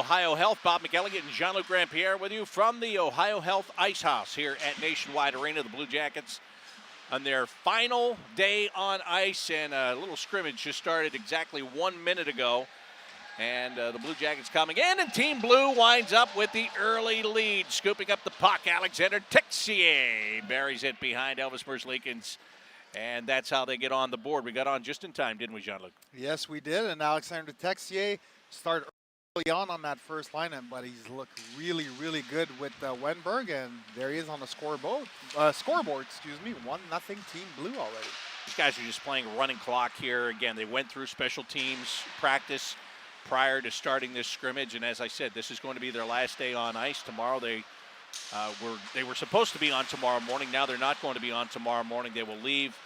OhioHealth. Bob McElligott and Jean-Luc Grandpierre with you from the OhioHealth Ice House here at Nationwide Arena. The Blue Jackets on their final day on ice, and a little scrimmage just started exactly 1 minute ago. And the Blue Jackets coming in, and Team Blue winds up with the early lead. Scooping up the puck, Alexander Texier buries it behind Elvis Merzlikins. And that's how they get on the board. We got on just in time, didn't we, Jean-Luc? Yes, we did. And Alexander Texier started early on that first lineup, but he's looked really, really good with Wenberg. And there he is on the scoreboard. 1-0 Team Blue already. These guys are just playing running clock here. Again, they went through special teams practice prior to starting this scrimmage. And as I said, this is going to be their last day on ice. Tomorrow they were supposed to be on tomorrow morning. Now they're not going to be on tomorrow morning. They will leave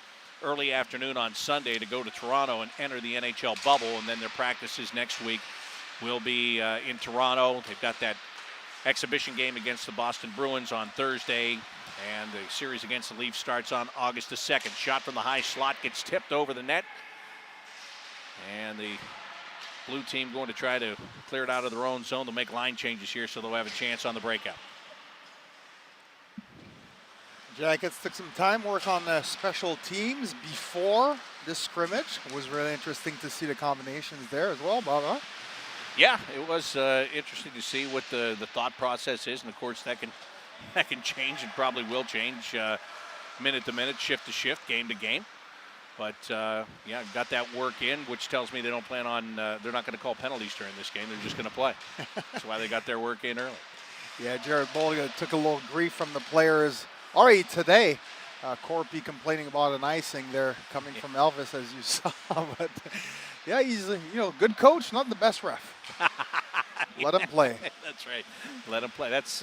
early afternoon on Sunday to go to Toronto and enter the NHL bubble, and then their practices next week will be in Toronto. They've got that exhibition game against the Boston Bruins on Thursday, and the series against the Leafs starts on August the 2nd. Shot from the high slot gets tipped over the net, and the Blue team going to try to clear it out of their own zone to make line changes here so they'll have a chance on the breakout. Jackets took some time work on the special teams before this scrimmage. It was really interesting to see the combinations there as well, Bob, huh? Yeah, it was interesting to see what the thought process is, and of course that can change and probably will change minute to minute, shift to shift, game to game. But yeah, got that work in, which tells me they don't plan on, they're not going to call penalties during this game. They're just going to play. That's why they got their work in early. Yeah, Jared Bolliger took a little grief from the players already today. Corpy complaining about an icing there coming from Elvis, as you saw. But yeah, he's a good coach, not the best ref. Let him play. That's right. Let him play. That's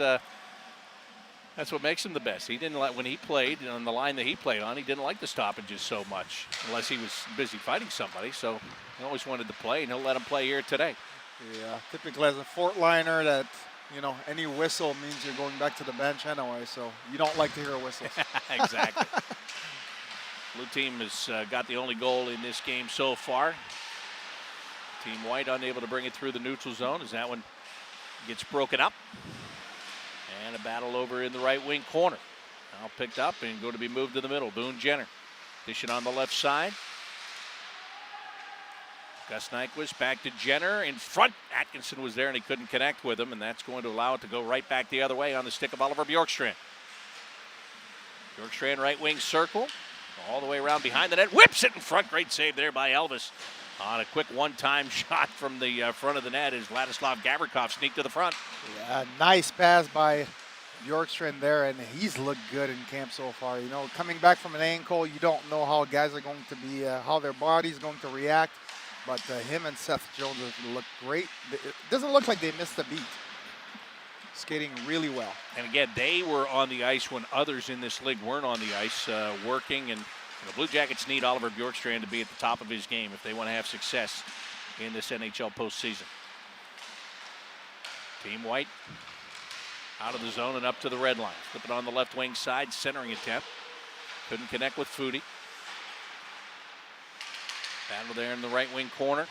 what makes him the best. He didn't like when he played on the line that he played on. He didn't like the stoppages so much, unless he was busy fighting somebody. So he always wanted to play, and he'll let him play here today. Yeah, typically as a Fort Liner, that any whistle means you're going back to the bench anyway. So you don't like to hear whistles. Exactly. Blue team has got the only goal in this game so far. Team White unable to bring it through the neutral zone as that one gets broken up. And a battle over in the right wing corner. Now picked up and going to be moved to the middle. Boone Jenner dishing on the left side. Gus Nyquist back to Jenner in front. Atkinson was there and he couldn't connect with him, and that's going to allow it to go right back the other way on the stick of Oliver Bjorkstrand. Bjorkstrand right wing circle. All the way around behind the net. Whips it in front. Great save there by Elvis. On a quick one-time shot from the front of the net as Vladislav Gavrikov sneaked to the front. Yeah, nice pass by Bjorkstrand there, and he's looked good in camp so far. Coming back from an ankle, you don't know how guys are going to be, how their body's going to react. But him and Seth Jones look great. It doesn't look like they missed a beat. Skating really well. And again, they were on the ice when others in this league weren't on the ice working, and the Blue Jackets need Oliver Bjorkstrand to be at the top of his game if they want to have success in this NHL postseason. Team White out of the zone and up to the red line. Flip it on the left wing side, centering attempt. Couldn't connect with Foudy. Battle there in the right wing corner.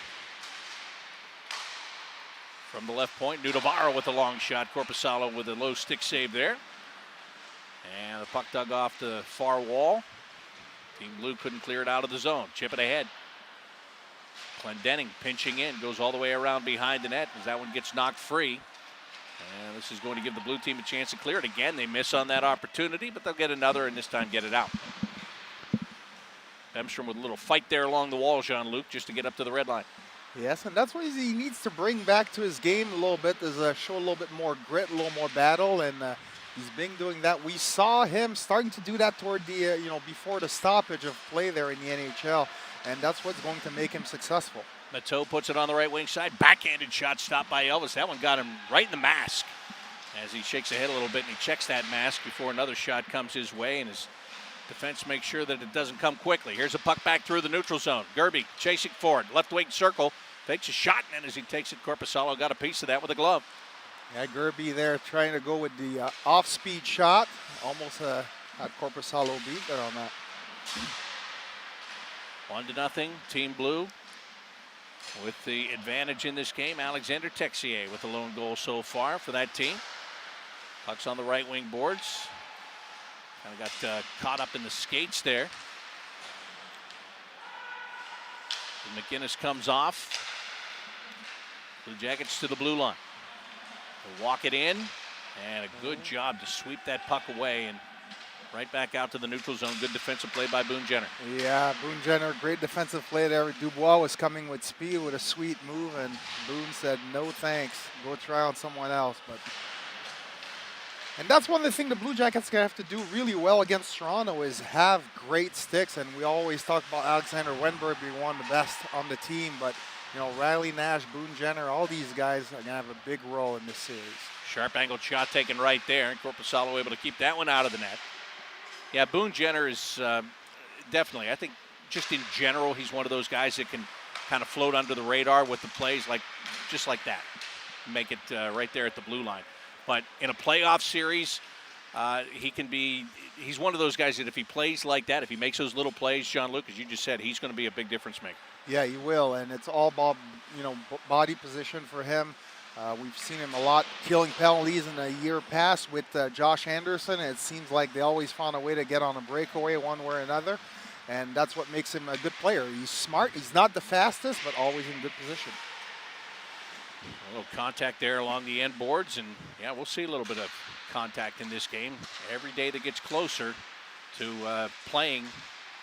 From the left point, Nudavaro with a long shot. Korpisalo with a low stick save there. And the puck dug off the far wall. Team Blue couldn't clear it out of the zone. Chip it ahead. Clendenning pinching in, goes all the way around behind the net as that one gets knocked free. And this is going to give the Blue team a chance to clear it again. They miss on that opportunity, but they'll get another and this time get it out. Bemstrom with a little fight there along the wall, Jean-Luc, just to get up to the red line. Yes, and that's what he needs to bring back to his game a little bit, is show a little bit more grit, a little more battle, and he's been doing that. We saw him starting to do that toward the, before the stoppage of play there in the NHL, and that's what's going to make him successful. Mateau puts it on the right wing side. Backhanded shot stopped by Elvis. That one got him right in the mask as he shakes ahead a little bit and he checks that mask before another shot comes his way, and his defense makes sure that it doesn't come quickly. Here's a puck back through the neutral zone. Gerby chasing forward. Left wing circle. Takes a shot, and then as he takes it, Korpisalo got a piece of that with a glove. Yeah, Gerby there trying to go with the off-speed shot. Almost had Korpisalo beat there on that. 1-0, Team Blue. with the advantage in this game. Alexander Texier with the lone goal so far for that team. Puck's on the right wing boards. Kind of got caught up in the skates there. And McInnes comes off. Blue Jackets to the blue line. They'll walk it in, and a good job to sweep that puck away and right back out to the neutral zone. Good defensive play by Boone Jenner. Yeah, Boone Jenner, great defensive play there. Dubois was coming with speed with a sweet move, and Boone said, no thanks. Go try on someone else. And that's one of the things the Blue Jackets going to have to do really well against Toronto is have great sticks. And we always talk about Alexander Wenberg being one of the best on the team. But, you know, Riley Nash, Boone Jenner, all these guys are going to have a big role in this series. Sharp angled shot taken right there. And Korpisalo able to keep that one out of the net. Yeah, Boone Jenner is definitely, I think, just in general, he's one of those guys that can kind of float under the radar with the plays just like that. Make it right there at the blue line. But in a playoff series, he's one of those guys that if he plays like that, if he makes those little plays, Jean-Luc, as you just said, he's going to be a big difference maker. Yeah, he will, and it's all about, body position for him. We've seen him a lot killing penalties in the year past with Josh Anderson. It seems like they always found a way to get on a breakaway one way or another, and that's what makes him a good player. He's smart. He's not the fastest, but always in good position. A little contact there along the end boards, and yeah, we'll see a little bit of contact in this game. Every day that gets closer to playing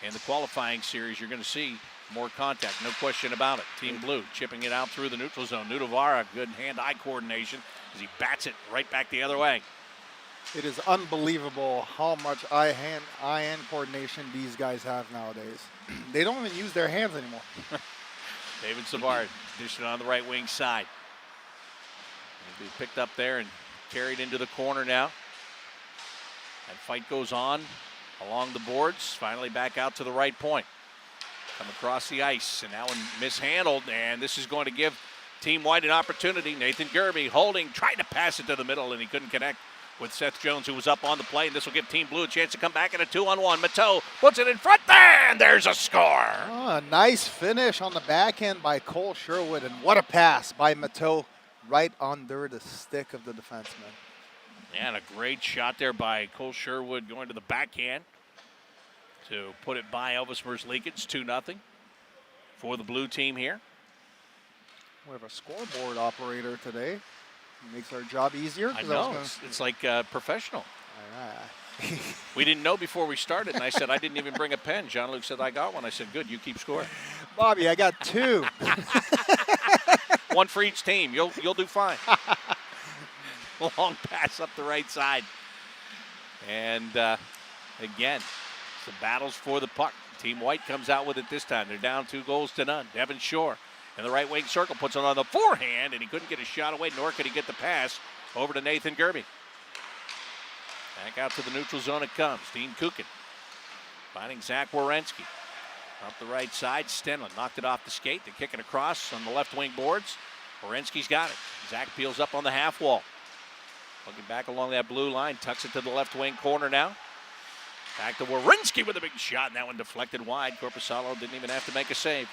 in the qualifying series, you're going to see more contact, no question about it. Team Blue chipping it out through the neutral zone. Nudavara, good hand-eye coordination as he bats it right back the other way. It is unbelievable how much eye-hand coordination these guys have nowadays. They don't even use their hands anymore. David Savard dishing on the right wing side. He'll be picked up there and carried into the corner now. That fight goes on along the boards. Finally back out to the right point. Come across the ice, and that one mishandled, and this is going to give Team White an opportunity. Nathan Gerby holding, trying to pass it to the middle, and he couldn't connect with Seth Jones, who was up on the play, and this will give Team Blue a chance to come back in a 2-on-1. Mateau puts it in front there, and there's a score. Oh, a nice finish on the backhand by Cole Sherwood, and what a pass by Mateau right under the stick of the defenseman. Yeah, and a great shot there by Cole Sherwood going to the backhand to put it by Elvis Merzlik. It's 2-0 for the blue team here. We have a scoreboard operator today. Makes our job easier. I know. It's like professional. All right. We didn't know before we started, and I said I didn't even bring a pen. Jean-Luc said I got one. I said, good, you keep score. Bobby, I got 2. One for each team. You'll do fine. Long pass up the right side. And again, the battles for the puck. Team White comes out with it this time. They're down 2-0. Devin Shore in the right wing circle puts it on the forehand, and he couldn't get a shot away, nor could he get the pass over to Nathan Gerby. Back out to the neutral zone it comes. Dean Kukin finding Zach Werenski. Up the right side, Stenlin knocked it off the skate. They kick it across on the left wing boards. Werenski's got it. Zach peels up on the half wall. Looking back along that blue line, tucks it to the left wing corner now. Back to Werenski with a big shot, and that one deflected wide. Korpisalo didn't even have to make a save.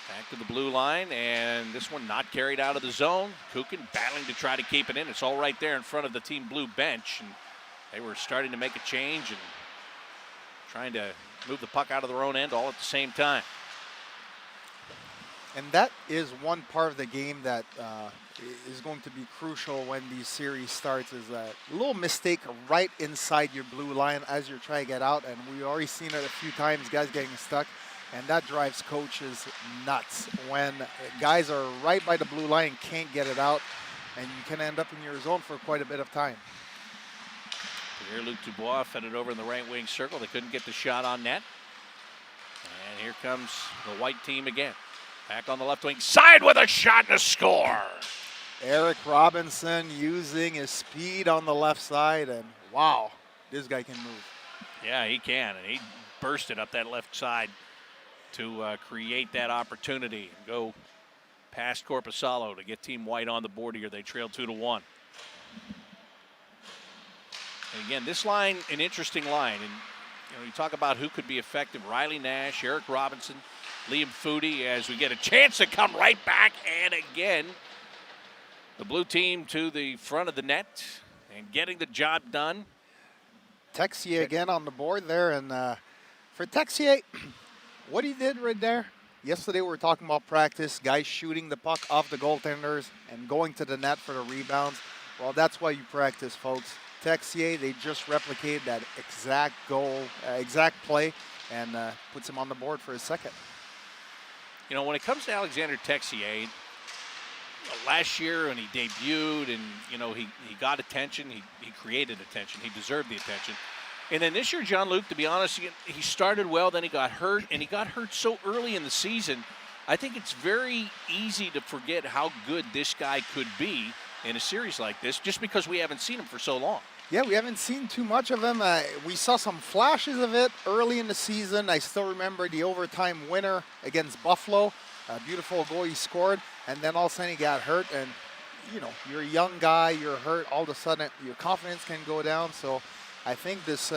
Back to the blue line, and this one not carried out of the zone. Kukin battling to try to keep it in. It's all right there in front of the Team Blue bench, and they were starting to make a change and trying to move the puck out of their own end all at the same time. And that is one part of the game that is going to be crucial when these series starts, is that little mistake right inside your blue line as you're trying to get out. And we've already seen it a few times, guys getting stuck. And that drives coaches nuts when guys are right by the blue line and can't get it out. And you can end up in your zone for quite a bit of time. Pierre-Luc Dubois fed it over in the right wing circle. They couldn't get the shot on net. And here comes the White team again. Back on the left wing side with a shot and a score. Eric Robinson using his speed on the left side, and wow, this guy can move. Yeah, he can, and he bursted up that left side to create that opportunity and go past Korpisalo to get Team White on the board here. They trail 2-1. And again, this line, an interesting line, and you talk about who could be effective. Riley Nash, Eric Robinson, Liam Foodie, as we get a chance to come right back. And again, the blue team to the front of the net and getting the job done. Texier again on the board there. And for Texier, what he did right there, yesterday we were talking about practice, guys shooting the puck off the goaltenders and going to the net for the rebounds. Well, that's why you practice, folks. Texier, they just replicated that exact goal, exact play, and puts him on the board for a second. When it comes to Alexander Texier, last year when he debuted and, he got attention, he created attention, he deserved the attention. And then this year, John-Luc, to be honest, he started well, then he got hurt, and he got hurt so early in the season. I think it's very easy to forget how good this guy could be in a series like this, just because we haven't seen him for so long. Yeah, we haven't seen too much of him. We saw some flashes of it early in the season. I still remember the overtime winner against Buffalo. A beautiful goal he scored, and then all of a sudden he got hurt. And, you're a young guy, you're hurt, all of a sudden your confidence can go down. So I think this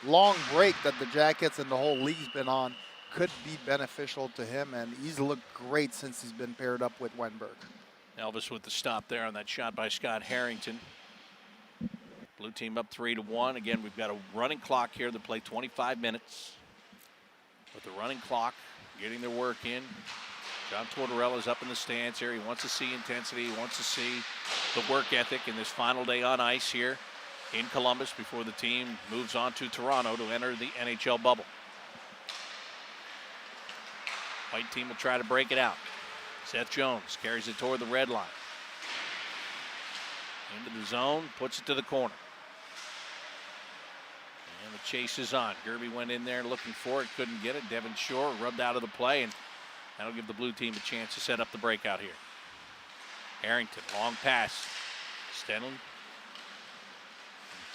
long break that the Jackets and the whole league's been on could be beneficial to him, and he's looked great since he's been paired up with Wenberg. Elvis with the stop there on that shot by Scott Harrington. Blue team up 3-1. Again, we've got a running clock here to play 25 minutes. With the running clock, getting their work in. John Tortorella's up in the stands here. He wants to see intensity. He wants to see the work ethic in this final day on ice here in Columbus before the team moves on to Toronto to enter the NHL bubble. White team will try to break it out. Seth Jones carries it toward the red line. Into the zone, puts it to the corner. And the chase is on. Gerby went in there looking for it, couldn't get it. Devin Shore rubbed out of the play, and that'll give the blue team a chance to set up the breakout here. Harrington, long pass. Stenlund.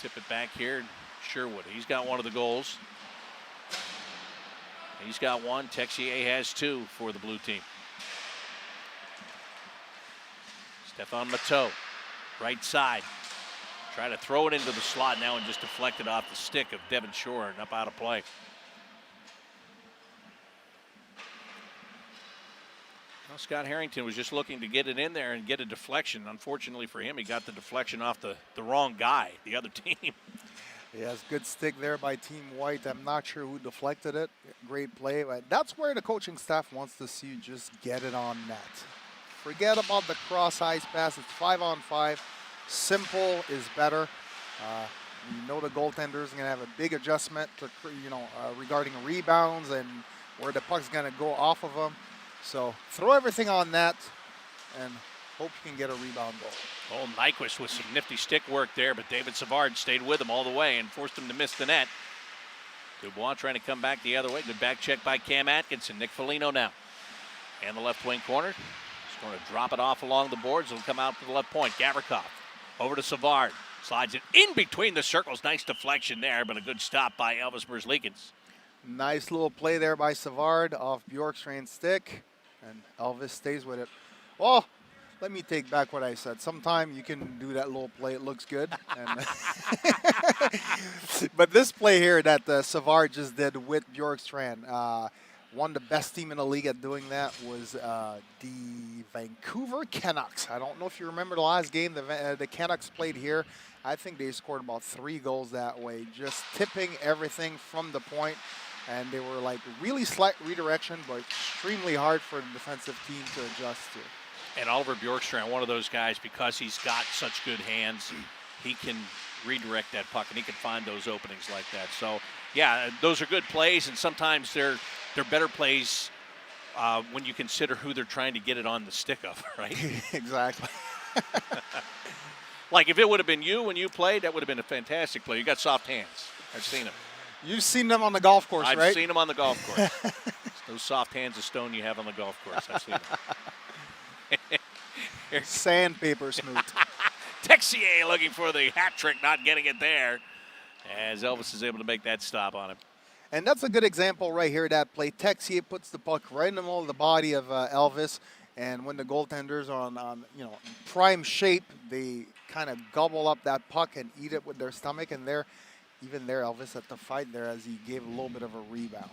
Tip it back here. Sherwood, he's got one of the goals. He's got one. Texier has two for the blue team. Stefan Matteau, right side. Try to throw it into the slot now and just deflect it off the stick of Devin Shore and up out of play. Well, Scott Harrington was just looking to get it in there and get a deflection. Unfortunately for him, he got the deflection off the wrong guy, the other team. Yes, good stick there by Team White. I'm not sure who deflected it. Great play. But that's where the coaching staff wants to see you just get it on net. Forget about the cross ice pass. It's 5-on-5. Simple is better. You know the goaltender is going to have a big adjustment to, regarding rebounds and where the puck's going to go off of them. So throw everything on net and hope you can get a rebound goal. Oh, Nyquist with some nifty stick work there, but David Savard stayed with him all the way and forced him to miss the net. Dubois trying to come back the other way. Good back check by Cam Atkinson. Nick Foligno now. And the left wing corner. He's going to drop it off along the boards. It'll come out to the left point. Gavrikov over to Savard. Slides it in between the circles. Nice deflection there, but a good stop by Elvis Merzlikins. Nice little play there by Savard off Bjorkstrand's stick. And Elvis stays with it. Well, let me take back what I said. Sometime you can do that little play. It looks good. And but this play here that Savard just did with Bjorkstrand, one of the best team in the league at doing that was the Vancouver Canucks. I don't know if you remember the last game the Canucks played here. I think they scored about 3 goals that way, just tipping everything from the point. And they were like really slight redirection, but extremely hard for the defensive team to adjust to. And Oliver Bjorkstrand, one of those guys, because he's got such good hands, he can redirect that puck and he can find those openings like that. So, yeah, those are good plays, and sometimes they're better plays when you consider who they're trying to get it on the stick of, right? Exactly. Like if it would have been you when you played, that would have been a fantastic play. You got soft hands. I've seen them. You've seen them on the golf course, right? I've seen them on the golf course. Those soft hands of stone you have on the golf course. I've seen them. Sandpaper smooth. Texier looking for the hat trick, not getting it there, as Elvis is able to make that stop on him. And that's a good example right here, that play. Texier puts the puck right in the middle of the body of Elvis, and when the goaltenders are on prime shape, they kind of gobble up that puck and eat it with their stomach, and there even there, Elvis at the fight there as he gave a little bit of a rebound.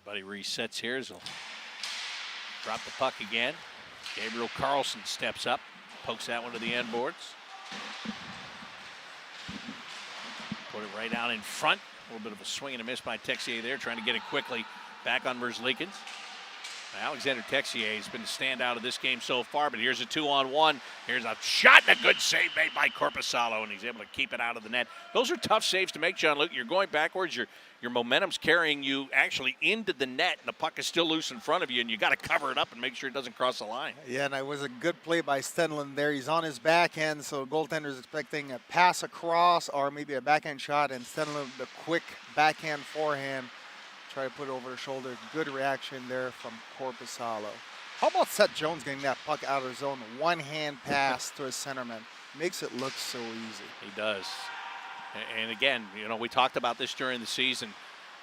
Everybody resets here as he'll drop the puck again. Gabriel Carlson steps up, pokes that one to the end boards. Put it right out in front. A little bit of a swing and a miss by Texier there, trying to get it quickly back on Merzlikins. Alexander Texier has been the standout of this game so far, but here's a 2-on-1. Here's a shot and a good save made by Corpusalo, and he's able to keep it out of the net. Those are tough saves to make, John Luke. You're going backwards. Your momentum's carrying you actually into the net, and the puck is still loose in front of you, and you got to cover it up and make sure it doesn't cross the line. Yeah, and it was a good play by Stenlund there. He's on his backhand, so goaltender's expecting a pass across or maybe a backhand shot, and Stenlund, the quick backhand forehand, try to put it over the shoulder. Good reaction there from Corpusalo. How about Seth Jones getting that puck out of his zone? One-hand pass to his centerman. Makes it look so easy. He does. And again, we talked about this during the season.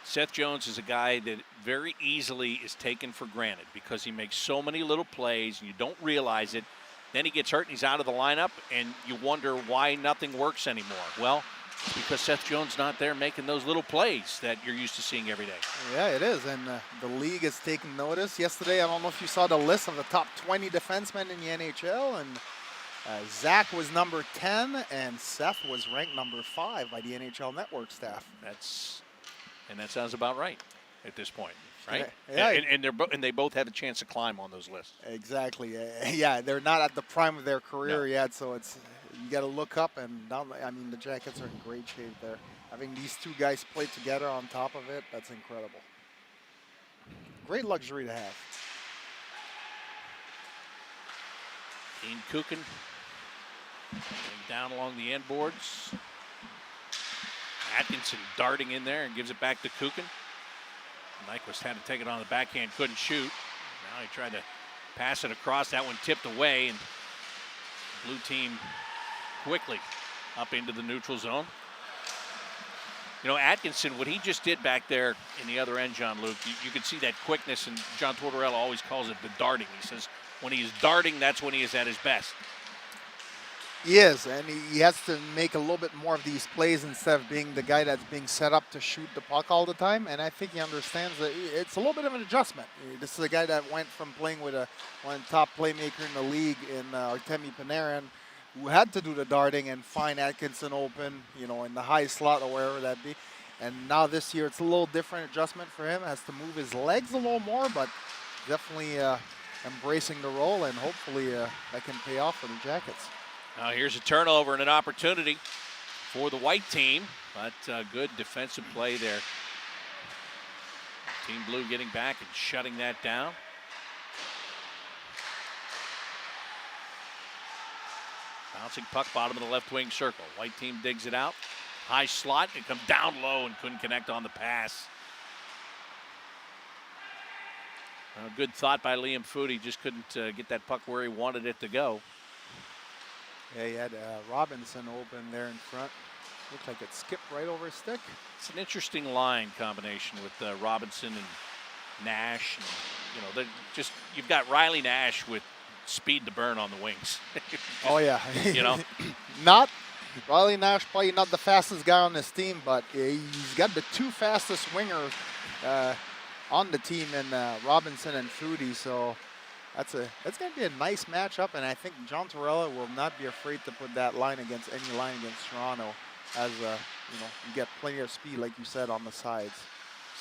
Seth Jones is a guy that very easily is taken for granted because he makes so many little plays and you don't realize it. Then he gets hurt and he's out of the lineup and you wonder why nothing works anymore. Well, it's because Seth Jones not there making those little plays that you're used to seeing every day. Yeah, it is, and the league has taken notice. Yesterday, I don't know if you saw the list of the top 20 defensemen in the NHL, and Zach was number 10, and Seth was ranked number 5 by the NHL Network staff. That sounds about right at this point, right? Yeah. And they both have a chance to climb on those lists. Exactly. Yeah, they're not at the prime of their career yet, so you got to look up, and the Jackets are in great shape there. Having these two guys play together on top of it, that's incredible. Great luxury to have. Dean Kukin down along the end boards. Atkinson darting in there and gives it back to Kukin. Nyquist had to take it on the backhand, couldn't shoot. Now he tried to pass it across. That one tipped away, and blue team quickly up into the neutral zone. Atkinson, what he just did back there in the other end, John Luke, you could see that quickness, and John Tortorella always calls it the darting. He says when he is darting, that's when he is at his best. He is, and he has to make a little bit more of these plays instead of being the guy that's being set up to shoot the puck all the time. And I think he understands that it's a little bit of an adjustment. This is a guy that went from playing with one top playmaker in the league in Artemi Panarin, who had to do the darting and find Atkinson open, in the high slot or wherever that be. And now this year, it's a little different adjustment for him. Has to move his legs a little more, but definitely embracing the role, and hopefully that can pay off for the Jackets. Now here's a turnover and an opportunity for the white team, but good defensive play there. Team Blue getting back and shutting that down. Bouncing puck, bottom of the left wing circle. White team digs it out. High slot, it comes down low and couldn't connect on the pass. Good thought by Liam Foudy, just couldn't get that puck where he wanted it to go. Yeah, he had Robinson open there in front. Looked like it skipped right over his stick. It's an interesting line combination with Robinson and Nash. And, you've got Riley Nash with speed to burn on the wings. Oh yeah, not Riley Nash, probably not the fastest guy on this team, but he's got the two fastest wingers on the team, in Robinson and Foudy. So that's going to be a nice matchup, and I think John Tortorella will not be afraid to put that line against any line against Toronto, as you get plenty of speed, like you said, on the sides.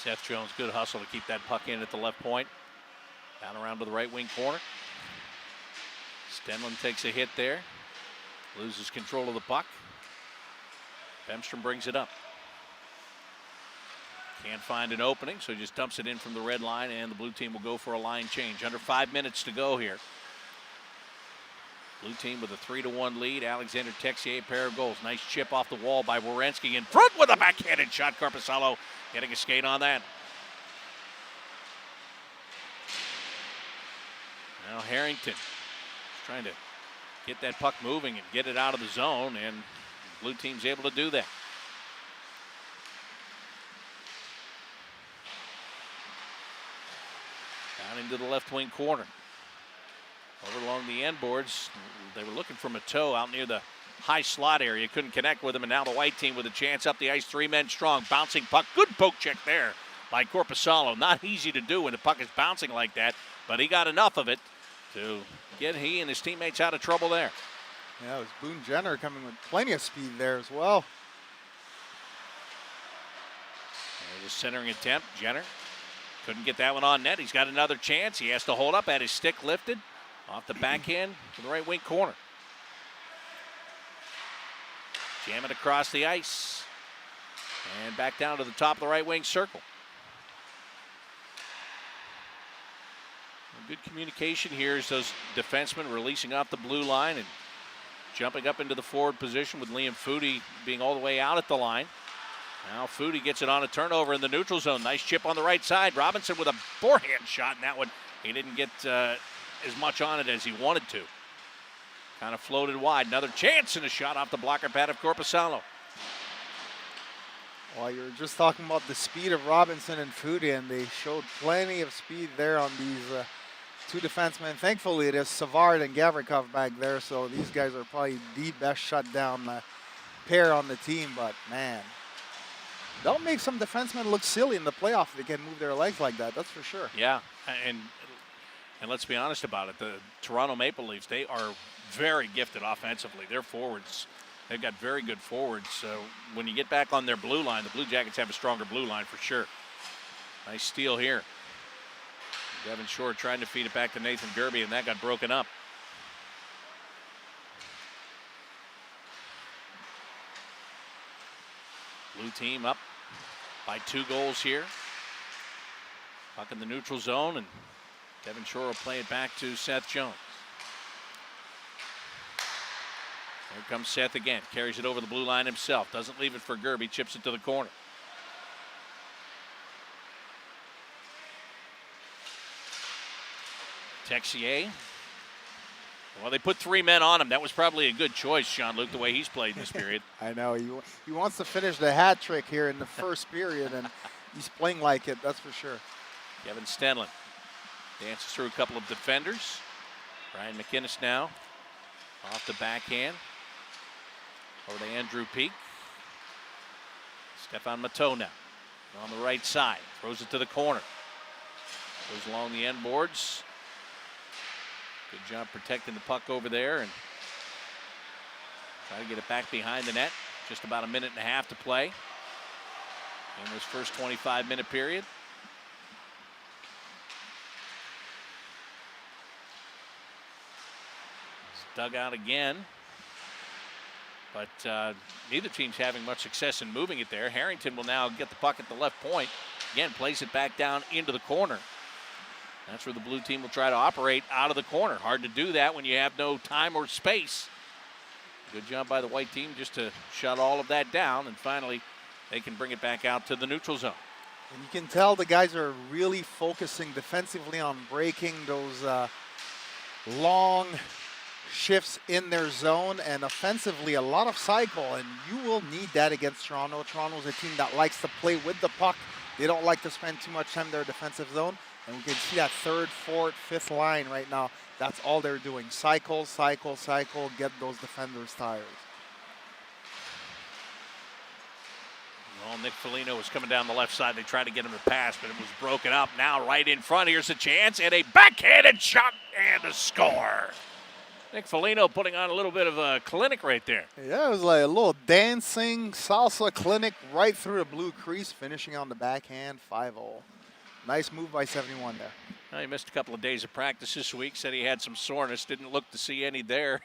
Seth Jones, good hustle to keep that puck in at the left point. Down around to the right wing corner. Stenlund takes a hit there. Loses control of the puck. Bemstrom brings it up. Can't find an opening, so he just dumps it in from the red line, and the blue team will go for a line change. Under 5 minutes to go here. Blue team with a 3-1 lead. Alexander Texier, a pair of goals. Nice chip off the wall by Werenski in front with a backhanded shot. Corpusalo getting a skate on that. Now Harrington trying to get that puck moving and get it out of the zone, and the blue team's able to do that. Down into the left wing corner. Over along the end boards. They were looking for Mateau out near the high slot area. Couldn't connect with him, and now the white team with a chance up the ice. 3 men strong. Bouncing puck. Good poke check there by Corpusalo. Not easy to do when the puck is bouncing like that, but he got enough of it to get he and his teammates out of trouble there. Yeah, it was Boone Jenner coming with plenty of speed there as well. There's a centering attempt. Jenner couldn't get that one on net. He's got another chance. He has to hold up, had his stick lifted off the backhand to the right wing corner. Jam it across the ice and back down to the top of the right wing circle. Good communication here as those defensemen releasing off the blue line and jumping up into the forward position with Liam Foudy being all the way out at the line. Now Foudy gets it on a turnover in the neutral zone. Nice chip on the right side. Robinson with a forehand shot, and that one he didn't get as much on it as he wanted to. Kind of floated wide. Another chance and a shot off the blocker pad of Corpusalo. Well, you were just talking about the speed of Robinson and Foudy, and they showed plenty of speed there on these two defensemen. Thankfully, it is Savard and Gavrikov back there, so these guys are probably the best shutdown pair on the team. But, man, they'll make some defensemen look silly in the playoffs if they can move their legs like that, that's for sure. Yeah, and let's be honest about it. The Toronto Maple Leafs, they are very gifted offensively. Their forwards, they've got very good forwards. So when you get back on their blue line, the Blue Jackets have a stronger blue line for sure. Nice steal here. Devin Shore trying to feed it back to Nathan Gerby, and that got broken up. Blue team up by 2 goals here. Puck in the neutral zone, and Devin Shore will play it back to Seth Jones. Here comes Seth again. Carries it over the blue line himself. Doesn't leave it for Gerby. Chips it to the corner. Texier. Well, they put 3 men on him. That was probably a good choice, Jean-Luc, the way he's played in this period. I know. He wants to finish the hat trick here in the first period, and he's playing like it, that's for sure. Kevin Stenlin dances through a couple of defenders. Ryan McInnes now off the backhand. Over to Andrew Peak. Stefan Mateau now on the right side. Throws it to the corner. Goes along the end boards. Good job protecting the puck over there and try to get it back behind the net. Just about a minute and a half to play in this first 25-minute period. It's dug out again. But neither team's having much success in moving it there. Harrington will now get the puck at the left point. Again, plays it back down into the corner. That's where the blue team will try to operate out of the corner. Hard to do that when you have no time or space. Good job by the white team just to shut all of that down, and finally they can bring it back out to the neutral zone. And you can tell the guys are really focusing defensively on breaking those long shifts in their zone, and offensively a lot of cycle, and you will need that against Toronto. Toronto's a team that likes to play with the puck. They don't like to spend too much time in their defensive zone. And we can see that 3rd, 4th, 5th line right now. That's all they're doing. Cycle, cycle, cycle, get those defenders tired. Well, Nick Foligno was coming down the left side. They tried to get him to pass, but it was broken up. Now right in front, here's a chance, and a backhanded shot and a score. Nick Foligno putting on a little bit of a clinic right there. Yeah, it was like a little dancing salsa clinic right through the blue crease, finishing on the backhand, 5-0. Nice move by 71 there. Well, he missed a couple of days of practice this week. Said he had some soreness. Didn't look to see any there.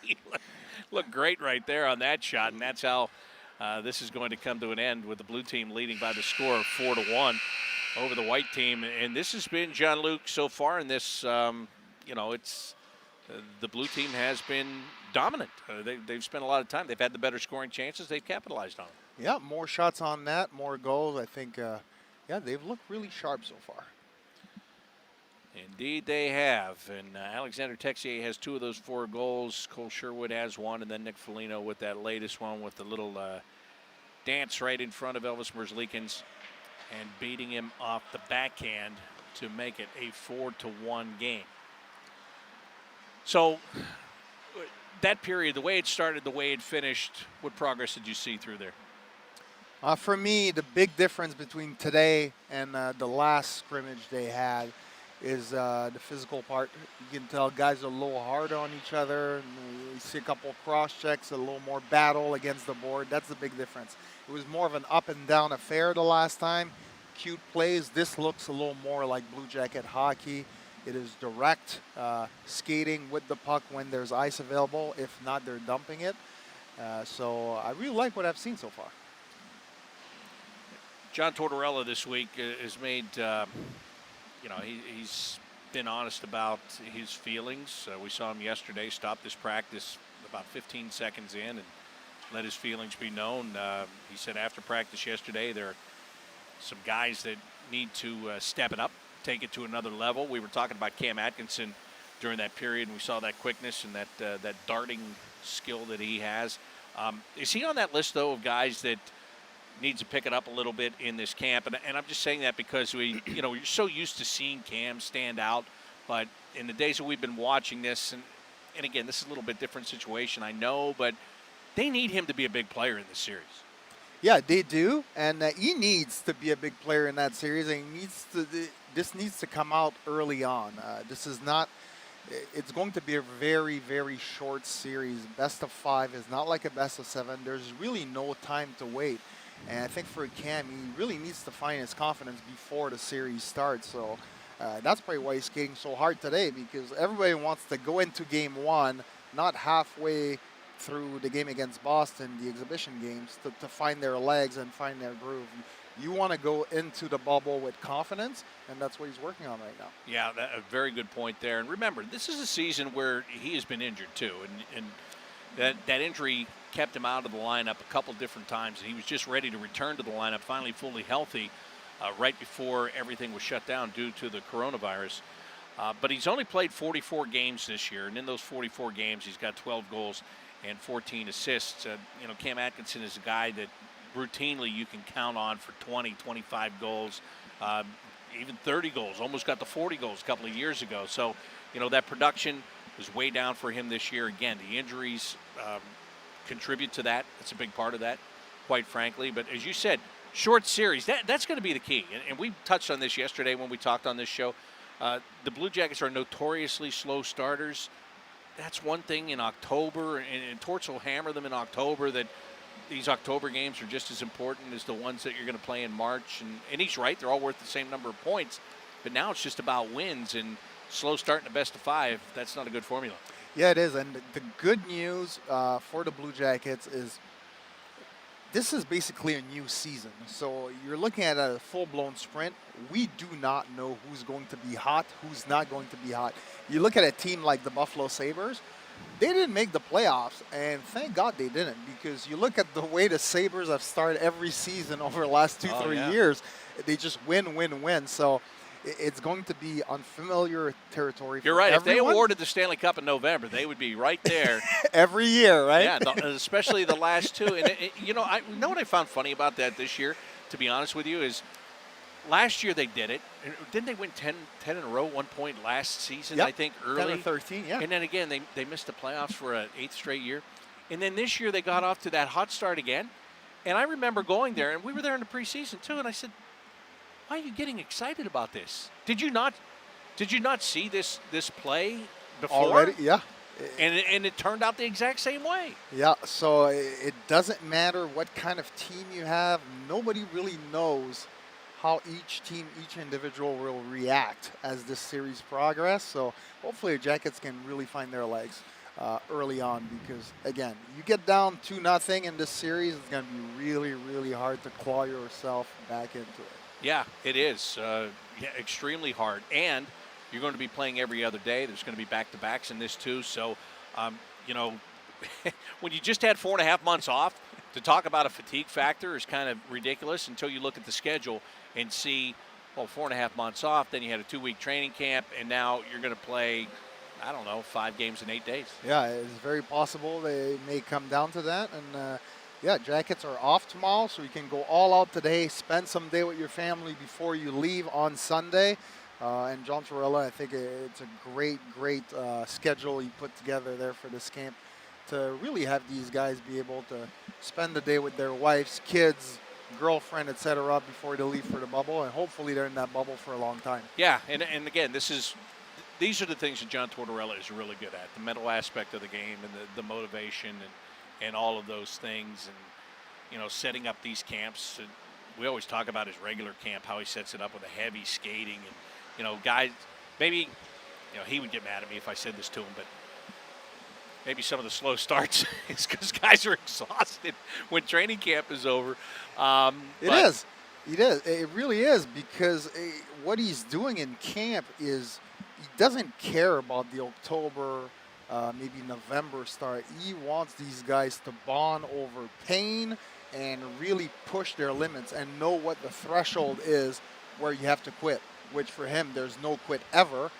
He looked great right there on that shot, and that's how this is going to come to an end with the blue team leading by the score of 4-1 over the white team. And this has been, Jean-Luc, so far in this, it's the blue team has been dominant. They've spent a lot of time. They've had the better scoring chances. They've capitalized on them. Yeah, more shots on net, more goals. I think, they've looked really sharp so far. Indeed they have. And Alexander Texier has 2 of those 4 goals. Cole Sherwood has 1. And then Nick Foligno with that latest one with the little dance right in front of Elvis Merzlikins and beating him off the backhand to make it a 4-1 game. So that period, the way it started, the way it finished, what progress did you see through there? For me, the big difference between today and the last scrimmage they had is the physical part. You can tell guys are a little hard on each other. And you see a couple of cross checks, a little more battle against the board. That's the big difference. It was more of an up and down affair the last time. Cute plays. This looks a little more like Blue Jacket hockey. It is direct skating with the puck when there's ice available. If not, they're dumping it. So I really like what I've seen so far. John Tortorella this week has made, he's been honest about his feelings. We saw him yesterday stop this practice about 15 seconds in and let his feelings be known. He said after practice yesterday, there are some guys that need to step it up, take it to another level. We were talking about Cam Atkinson during that period, and we saw that quickness and that darting skill that he has. Is he on that list, though, of guys that needs to pick it up a little bit in this camp? And I'm just saying that because you're so used to seeing Cam stand out, but in the days that we've been watching this, and again, this is a little bit different situation, I know, but they need him to be a big player in this series. Yeah, they do, and he needs to be a big player in that series. And this needs to come out early on. This is not. It's going to be a very, very short series. Best of 5 is not like a best of 7. There's really no time to wait. And I think for Cam, he really needs to find his confidence before the series starts. So that's probably why he's skating so hard today, because everybody wants to go into game 1, not halfway through the game against Boston, the exhibition games, to find their legs and find their groove. You want to go into the bubble with confidence, and that's what he's working on right now. Yeah, a very good point there. And remember, this is a season where he has been injured too, and that injury kept him out of the lineup a couple different times. He was just ready to return to the lineup, finally fully healthy, right before everything was shut down due to the coronavirus. But he's only played 44 games this year, and in those 44 games, he's got 12 goals and 14 assists. Cam Atkinson is a guy that routinely you can count on for 20, 25 goals, even 30 goals. Almost got to 40 goals a couple of years ago. So, that production was way down for him this year. Again, the injuries contribute to that. It's a big part of that, quite frankly. But as you said, short series, that's going to be the key. And we touched on this yesterday when we talked on this show. The Blue Jackets are notoriously slow starters. That's one thing in October, and Torts will hammer them in October, that these October games are just as important as the ones that you're going to play in March. And he's right, they're all worth the same number of points. But now it's just about wins, and slow start in a best of 5, that's not a good formula. Yeah, it is. And the good news for the Blue Jackets is this is basically a new season. So you're looking at a full-blown sprint. We do not know who's going to be hot, who's not going to be hot. You look at a team like the Buffalo Sabres, they didn't make the playoffs, and thank God they didn't, because you look at the way the Sabres have started every season over the last 2-3 years. They just win. So it's going to be unfamiliar territory for You're right. everyone. If they awarded the Stanley Cup in November, they would be right there. Every year, right? Yeah, especially the last 2. And, I know what I found funny about that this year, to be honest with you, is last year they did it. Didn't they win 10 in a row at one point last season, Yep. I think, early? 10 or 13, yeah. And then again, they missed the playoffs for an 8th straight year. And then this year they got off to that hot start again. And I remember going there, and we were there in the preseason too, and I said, why are you getting excited about this? Did you not see this play before? Already, yeah. And it turned out the exact same way. Yeah, so it doesn't matter what kind of team you have. Nobody really knows how each team, each individual will react as this series progresses. So hopefully the Jackets can really find their legs early on, because, again, you get down 2-0 in this series, it's going to be really, really hard to claw yourself back into it. Yeah, it is. Extremely hard. And you're going to be playing every other day. There's going to be back-to-backs in this too. So, when you just had 4.5 months off, to talk about a fatigue factor is kind of ridiculous until you look at the schedule and see, well, 4.5 months off, then you had a 2-week training camp, and now you're going to play, 5 games in 8 days. Yeah, it's very possible they may come down to that. And, Jackets are off tomorrow, so you can go all out today, spend some day with your family before you leave on Sunday. And John Torella, I think it's a great schedule he put together there for this camp to really have these guys be able to spend the day with their wives, kids, girlfriend, etc. before they leave for the bubble, and hopefully they're in that bubble for a long time. Yeah, and again, these are the things that John Tortorella is really good at: the mental aspect of the game and the motivation and all of those things, and setting up these camps. And we always talk about his regular camp, how he sets it up with a heavy skating, and guys, maybe he would get mad at me if I said this to him, but maybe some of the slow starts is because guys are exhausted when training camp is over. It is. It is. It really is, because what he's doing in camp is he doesn't care about the October, maybe November start. He wants these guys to bond over pain and really push their limits and know what the threshold is where you have to quit, which for him, there's no quit ever.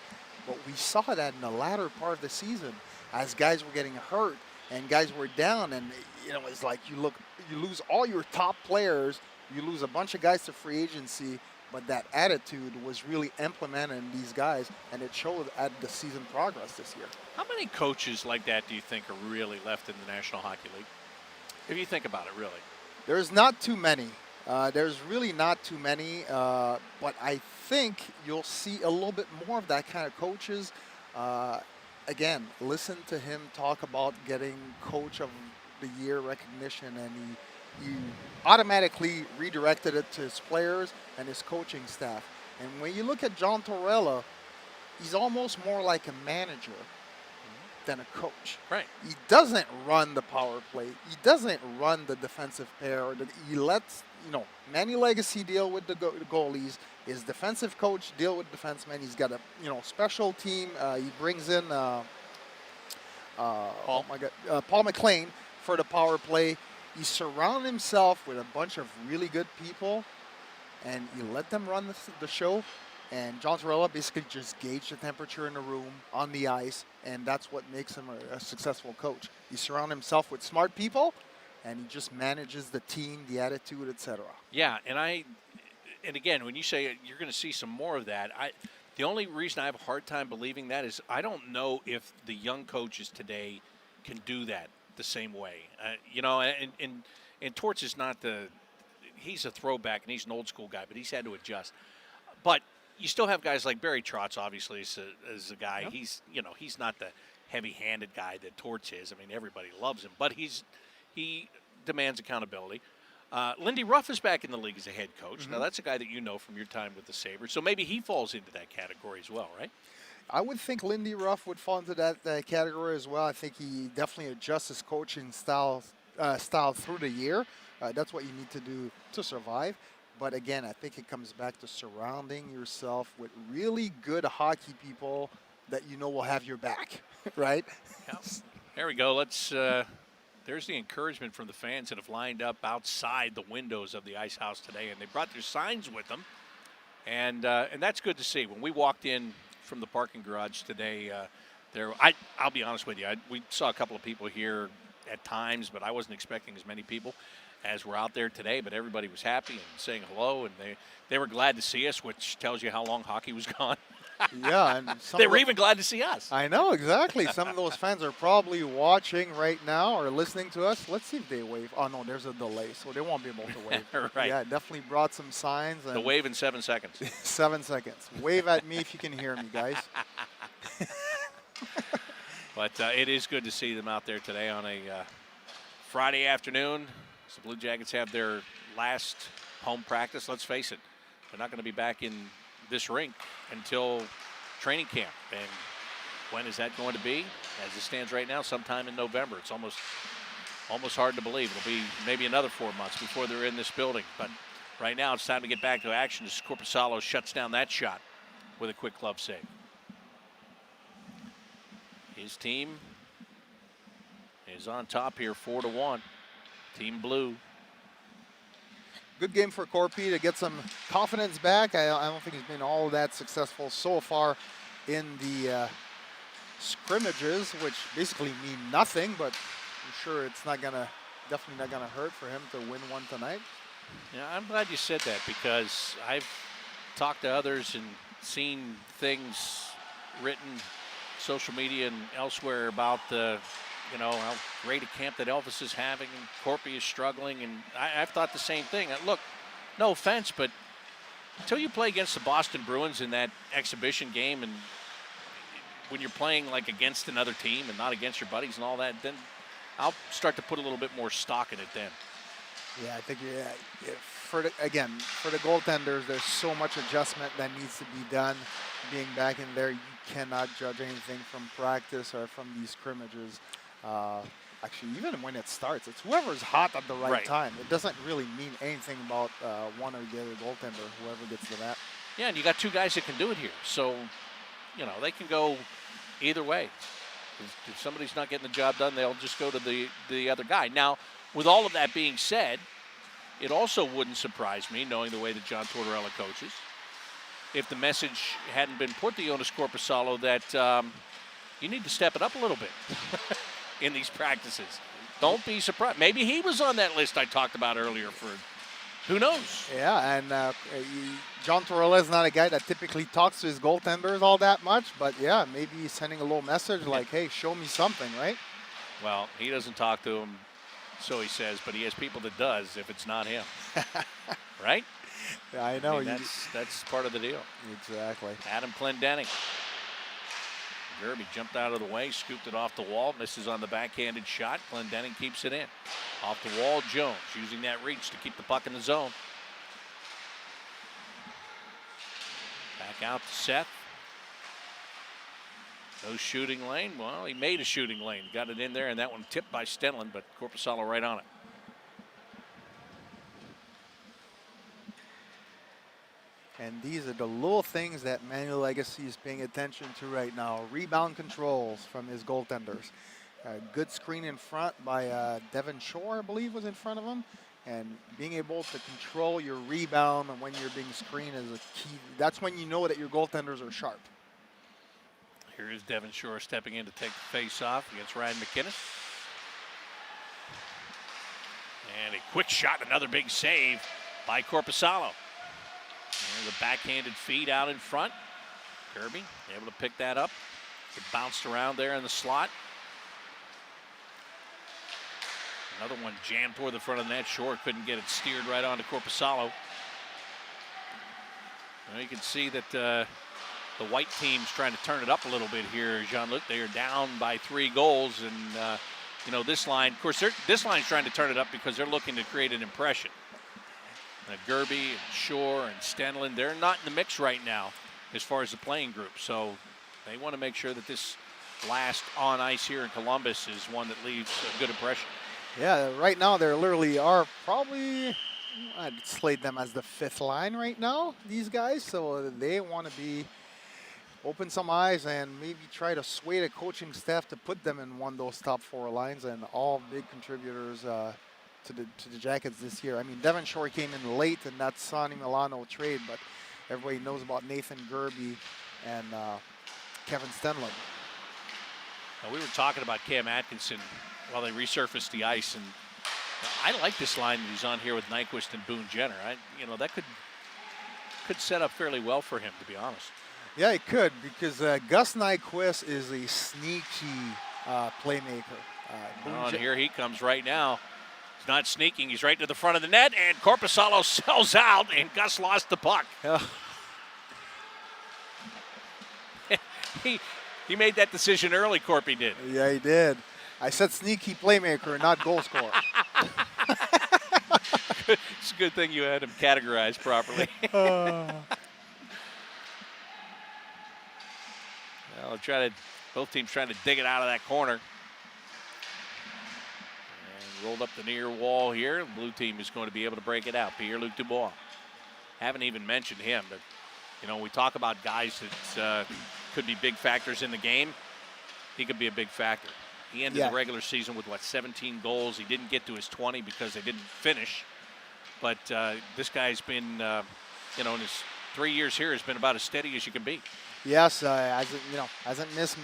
But we saw that in the latter part of the season as guys were getting hurt and guys were down, and it's like you lose all your top players, you lose a bunch of guys to free agency, but that attitude was really implemented in these guys, and it showed at the season progress this year. How many coaches like that do you think are really left in the National Hockey League? If you think about it, really. There's not too many. There's really not too many, but I think you'll see a little bit more of that kind of coaches. Again, listen to him talk about getting Coach of the Year recognition, and he automatically redirected it to his players and his coaching staff. And when you look at John Torella, he's almost more like a manager than a coach. Right. He doesn't run the power play. He doesn't run the defensive pair. He lets Manny Legacy deal with the goalies. His defensive coach deal with defensemen. He's got a special team. He brings in Paul McLean for the power play. He surrounded himself with a bunch of really good people, and he let them run the show. And John Torella basically just gauged the temperature in the room, on the ice, and that's what makes him a successful coach. He surrounds himself with smart people, and he just manages the team, the attitude, etc. Yeah, and again, when you say you're going to see some more of that, the only reason I have a hard time believing that is I don't know if the young coaches today can do that the same way. And Torts is not he's a throwback and he's an old school guy, but he's had to adjust. But you still have guys like Barry Trotz, obviously, as a guy. Yep. He's not the heavy-handed guy that Torts is. I mean, everybody loves him, but he demands accountability. Lindy Ruff is back in the league as a head coach. Mm-hmm. Now, that's a guy that you know from your time with the Sabres, so maybe he falls into that category as well, right? I would think Lindy Ruff would fall into that category as well. I think he definitely adjusts his coaching style through the year. That's what you need to do to survive. But again, I think it comes back to surrounding yourself with really good hockey people that will have your back, right? Yep. There we go. There's the encouragement from the fans that have lined up outside the windows of the Ice House today, and they brought their signs with them, and that's good to see. When we walked in from the parking garage today, I'll be honest with you, we saw a couple of people here at times, but I wasn't expecting as many people as were out there today. But everybody was happy and saying hello, and they were glad to see us, which tells you how long hockey was gone. Yeah, and they were even glad to see us. I know, exactly. Some of those fans are probably watching right now or listening to us. Let's see if they wave. Oh, no, there's a delay, so they won't be able to wave. Right. Yeah, definitely brought some signs. The wave in 7 seconds. 7 seconds. Wave at me if you can hear me, guys. But it is good to see them out there today on a Friday afternoon. So the Blue Jackets have their last home practice. Let's face it, they're not going to be back in this rink until training camp. And when is that going to be? As it stands right now, sometime in November. It's almost hard to believe. It'll be maybe another 4 months before they're in this building. But right now it's time to get back to action as Korpisalo shuts down that shot with a quick glove save. His team is on top here, 4-1. Team Blue. Good game for Corpy to get some confidence back. I don't think he's been all that successful so far in the scrimmages, which basically mean nothing, but I'm sure it's definitely not gonna hurt for him to win one tonight. Yeah, I'm glad you said that, because I've talked to others, and seen things written, social media and elsewhere about the, how great a camp that Elvis is having and Corpy is struggling, and I've thought the same thing. Look, no offense, but until you play against the Boston Bruins in that exhibition game, and when you're playing like against another team and not against your buddies and all that, then I'll start to put a little bit more stock in it then. Yeah, I think for the goaltenders, there's so much adjustment that needs to be done. Being back in there, you cannot judge anything from practice or from these scrimmages. Actually, even when it starts, it's whoever's hot at the right time. It doesn't really mean anything about one or the other goaltender, whoever gets to that. Yeah, and you got two guys that can do it here. So, they can go either way. If somebody's not getting the job done, they'll just go to the other guy. Now, with all of that being said, it also wouldn't surprise me, knowing the way that John Tortorella coaches, if the message hadn't been put to Jonas Korpisalo that you need to step it up a little bit in these practices. Don't be surprised. Maybe he was on that list I talked about earlier for who knows. Yeah, and John Tortorella is not a guy that typically talks to his goaltenders all that much, but yeah, maybe he's sending a little message like, hey, show me something, right? Well, he doesn't talk to him, so he says, but he has people that does if it's not him. Right? Yeah, I know. That's part of the deal. Exactly. Adam Clendenning. Gerby jumped out of the way, scooped it off the wall, misses on the backhanded shot. Clendenning keeps it in. Off the wall, Jones using that reach to keep the puck in the zone. Back out to Seth. No shooting lane. Well, he made a shooting lane. Got it in there, and that one tipped by Stenlund, but Korpisalo right on it. And these are the little things that Manuel Legacy is paying attention to right now. Rebound controls from his goaltenders. Good screen in front by Devin Shore, I believe, was in front of him. And being able to control your rebound and when you're being screened is a key. That's when you know that your goaltenders are sharp. Here is Devin Shore stepping in to take the face off against Ryan McInnes. And a quick shot, another big save by Korpisalo. And the backhanded feed out in front. Kirby able to pick that up. It bounced around there in the slot. Another one jammed toward the front of the net. Shore couldn't get it steered right onto Korpisalo. Well, you can see that the white team's trying to turn it up a little bit here, Jean-Luc. They are down by 3 goals. And, this line, of course, this line's trying to turn it up because they're looking to create an impression. Gerby and Shore and Stenlund, they're not in the mix right now as far as the playing group. So they want to make sure that this last on ice here in Columbus is one that leaves a good impression. Yeah, right now they literally are probably, I'd slate them as the 5th line right now, these guys. So they want to open some eyes and maybe try to sway the coaching staff to put them in one of those top 4 lines, and all big contributors to the Jackets this year. I mean, Devin Shore came in late in that Sonny Milano trade, but everybody knows about Nathan Gerby and Kevin Stenlund. Now, we were talking about Cam Atkinson while they resurfaced the ice, and I like this line that he's on here with Nyquist and Boone Jenner. That could set up fairly well for him, to be honest. Yeah, it could, because Gus Nyquist is a sneaky playmaker. Here he comes right now. He's not sneaking. He's right to the front of the net, and Korpisalo sells out, and Gus lost the puck. He made that decision early, Corpy did. Yeah, he did. I said sneaky playmaker, not goal scorer. It's a good thing you had him categorized properly. Well, both teams trying to dig it out of that corner. And rolled up the near wall here. The blue team is going to be able to break it out. Pierre-Luc Dubois. Haven't even mentioned him, but we talk about guys that could be big factors in the game. He could be a big factor. He ended the regular season with 17 goals. He didn't get to his 20 because they didn't finish. But this guy's been, in his 3 years here, has been about as steady as you can be. Yes, hasn't missed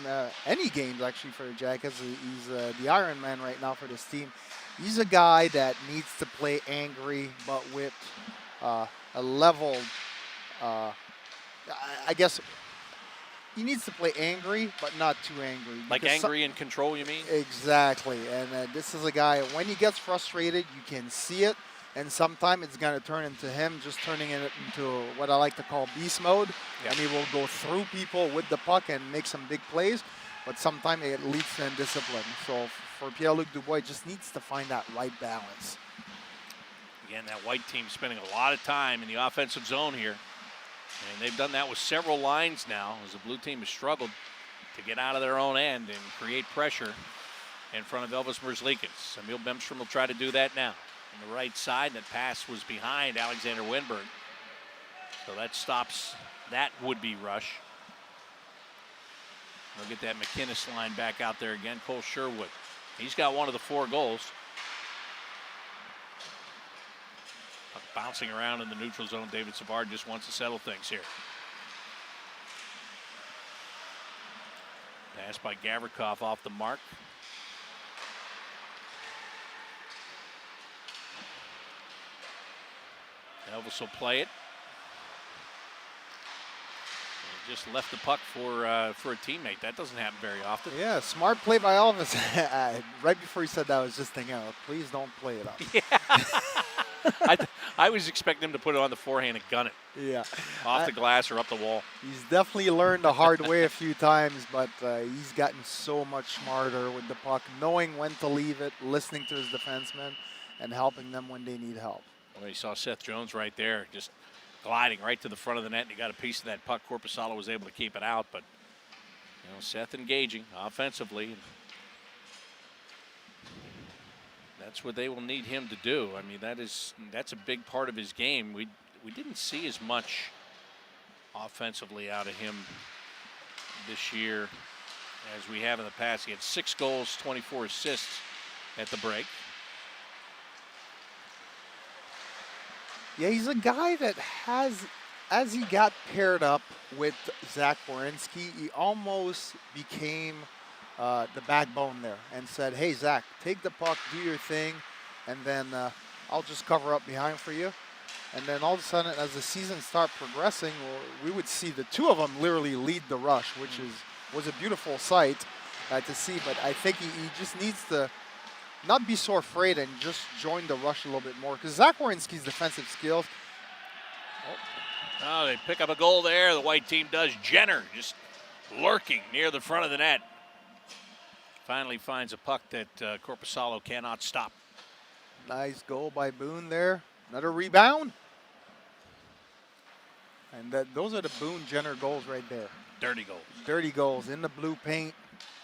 any games actually for the Jackets. He's the Iron Man right now for this team. He's a guy that needs to play angry, but with a leveled I guess he needs to play angry, but not too angry. Like because angry and control, you mean? exactly. And this is a guy, when he gets frustrated, you can see it. And sometimes it's going to turn into him just turning it into what I like to call beast mode. Yep. And he will go through people with the puck and make some big plays. But sometimes it leads to indiscipline. So for Pierre-Luc Dubois, he just needs to find that right balance. Again, that white team spending a lot of time in the offensive zone here. And they've done that with several lines now, as the blue team has struggled to get out of their own end and create pressure in front of Elvis Merzlikins. Emil Bemstrom will try to do that now. On the right side, and that pass was behind Alexander Winberg. So that stops that would-be rush. They'll get that McInnes line back out there again. Cole Sherwood. He's got one of the 4 goals. Bouncing around in the neutral zone. David Savard just wants to settle things here. Pass by Gavrikov off the mark. Elvis will play it. And just left the puck for a teammate. That doesn't happen very often. Yeah, smart play by Elvis. Right before he said that, I was just thinking, oh, please don't play it up. Yeah. I was expecting him to put it on the forehand and gun it. Yeah. Off the glass or up the wall. He's definitely learned the hard way a few times, but he's gotten so much smarter with the puck, knowing when to leave it, listening to his defensemen, and helping them when they need help. Well, you saw Seth Jones right there, just gliding right to the front of the net, and he got a piece of that puck. Korpisalo was able to keep it out, but Seth engaging offensively. That's what they will need him to do. I mean, that's a big part of his game. We didn't see as much offensively out of him this year as we have in the past. He had 6 goals, 24 assists at the break. Yeah, he's a guy that has, as he got paired up with Zach Werenski, he almost became the backbone there and said, hey, Zach, take the puck, do your thing, and then I'll just cover up behind for you. And then all of a sudden, as the season started progressing, we would see the two of them literally lead the rush, which was a beautiful sight to see. But I think he just needs to not be so afraid and just join the rush a little bit more. Because Zach Werenski's defensive skills. Oh, they pick up a goal there. The white team does. Jenner just lurking near the front of the net. Finally finds a puck that Korpisalo cannot stop. Nice goal by Boone there. Another rebound. And those are the Boone-Jenner goals right there. Dirty goals. Dirty goals in the blue paint.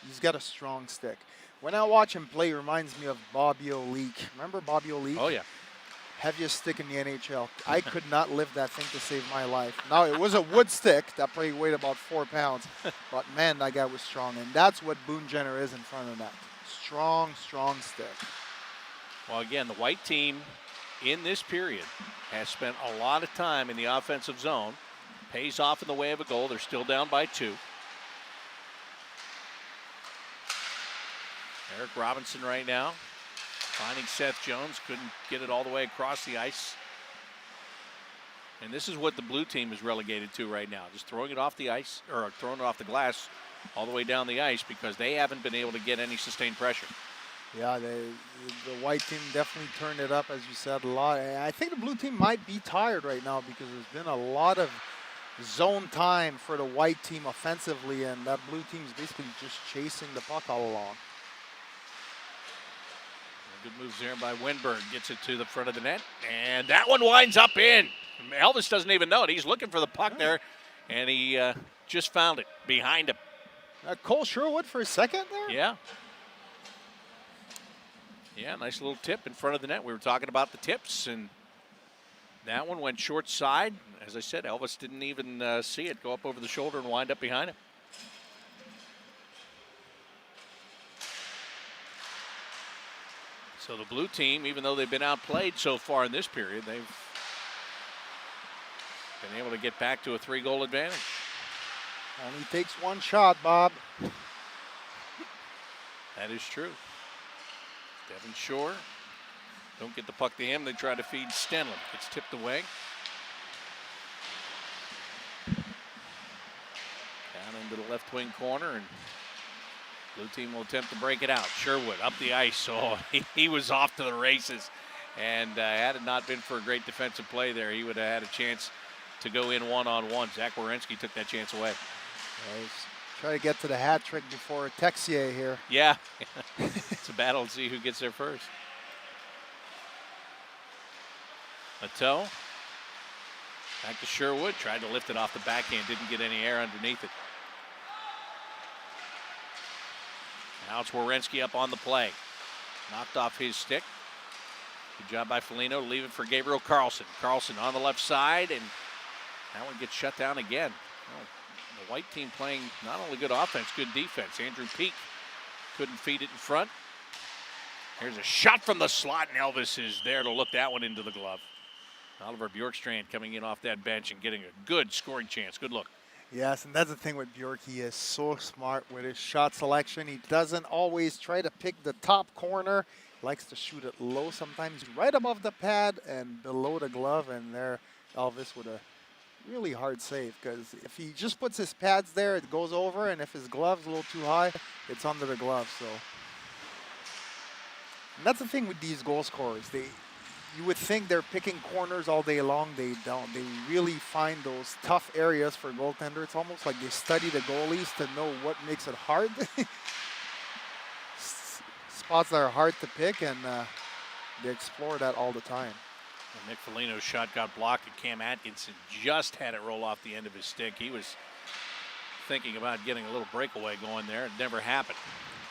He's got a strong stick. When I watch him play, he reminds me of Bobby O'Leek. Remember Bobby O'Leek? Oh, yeah. Heaviest stick in the NHL. I could not lift that thing to save my life. Now, it was a wood stick that probably weighed about 4 pounds. But, man, that guy was strong. And that's what Boone-Jenner is in front of that. Strong, strong stick. Well, again, the white team in this period has spent a lot of time in the offensive zone. Pays off in the way of a goal. They're still down by 2. Eric Robinson right now finding Seth Jones. Couldn't get it all the way across the ice. And this is what the blue team is relegated to right now. Just throwing it off the ice, or throwing it off the glass all the way down the ice, because they haven't been able to get any sustained pressure. Yeah, the white team definitely turned it up, as you said, a lot. I think the blue team might be tired right now because there's been a lot of zone time for the white team offensively, and that blue team is basically just chasing the puck all along. Good moves there by Winberg. Gets it to the front of the net, and that one winds up in. Elvis doesn't even know it. He's looking for the puck there, and he just found it behind him. Cole Sherwood for a second there? Yeah. Yeah, nice little tip in front of the net. We were talking about the tips, and that one went short side. As I said, Elvis didn't even see it go up over the shoulder and wind up behind him. So the blue team, even though they've been outplayed so far in this period, they've been able to get back to a 3-goal advantage. Only takes one shot, Bob. That is true. Devin Shore, don't get the puck to him. They try to feed Stenlund. Gets tipped away. into the left wing corner, and blue team will attempt to break it out. Sherwood up the ice, so he was off to the races. And had it not been for a great defensive play there, he would have had a chance to go in one-on-one. Zach Werenski took that chance away. Try to get to the hat trick before Texier here. Yeah, it's a battle to see who gets there first. Matteau, back to Sherwood, tried to lift it off the backhand, didn't get any air underneath it. Now it's Werenski up on the play. Knocked off his stick. Good job by Foligno to leave it for Gabriel Carlson. Carlson on the left side, and that one gets shut down again. Oh, the white team playing not only good offense, good defense. Andrew Peak couldn't feed it in front. Here's a shot from the slot, and Elvis is there to look that one into the glove. Oliver Bjorkstrand coming in off that bench and getting a good scoring chance. Good look. Yes, and that's the thing with Bjork. He is so smart with his shot selection. He doesn't always try to pick the top corner. He likes to shoot it low, sometimes right above the pad and below the glove. And there, Elvis with a really hard save, because if he just puts his pads there, it goes over, and if his glove's a little too high, it's under the glove. So, and that's the thing with these goal scorers. You would think they're picking corners all day long. They don't. They really find those tough areas for goaltender. It's almost like they study the goalies to know what makes it hard. Spots that are hard to pick, and they explore that all the time. Well, Nick Foligno's shot got blocked, and Cam Atkinson just had it roll off the end of his stick. He was thinking about getting a little breakaway going there. It never happened.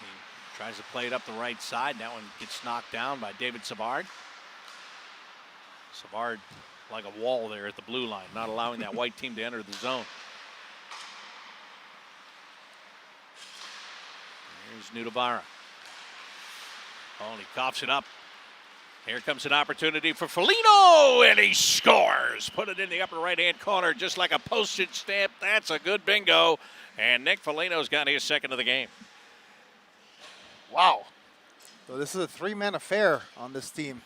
He tries to play it up the right side. That one gets knocked down by David Savard. Savard like a wall there at the blue line, not allowing that white team to enter the zone. Here's Nudavara. Oh, and he coughs it up. Here comes an opportunity for Foligno, and he scores. Put it in the upper right-hand corner just like a postage stamp. That's a good bingo. And Nick Foligno's got his second of the game. Wow. So this is a three-man affair on this team.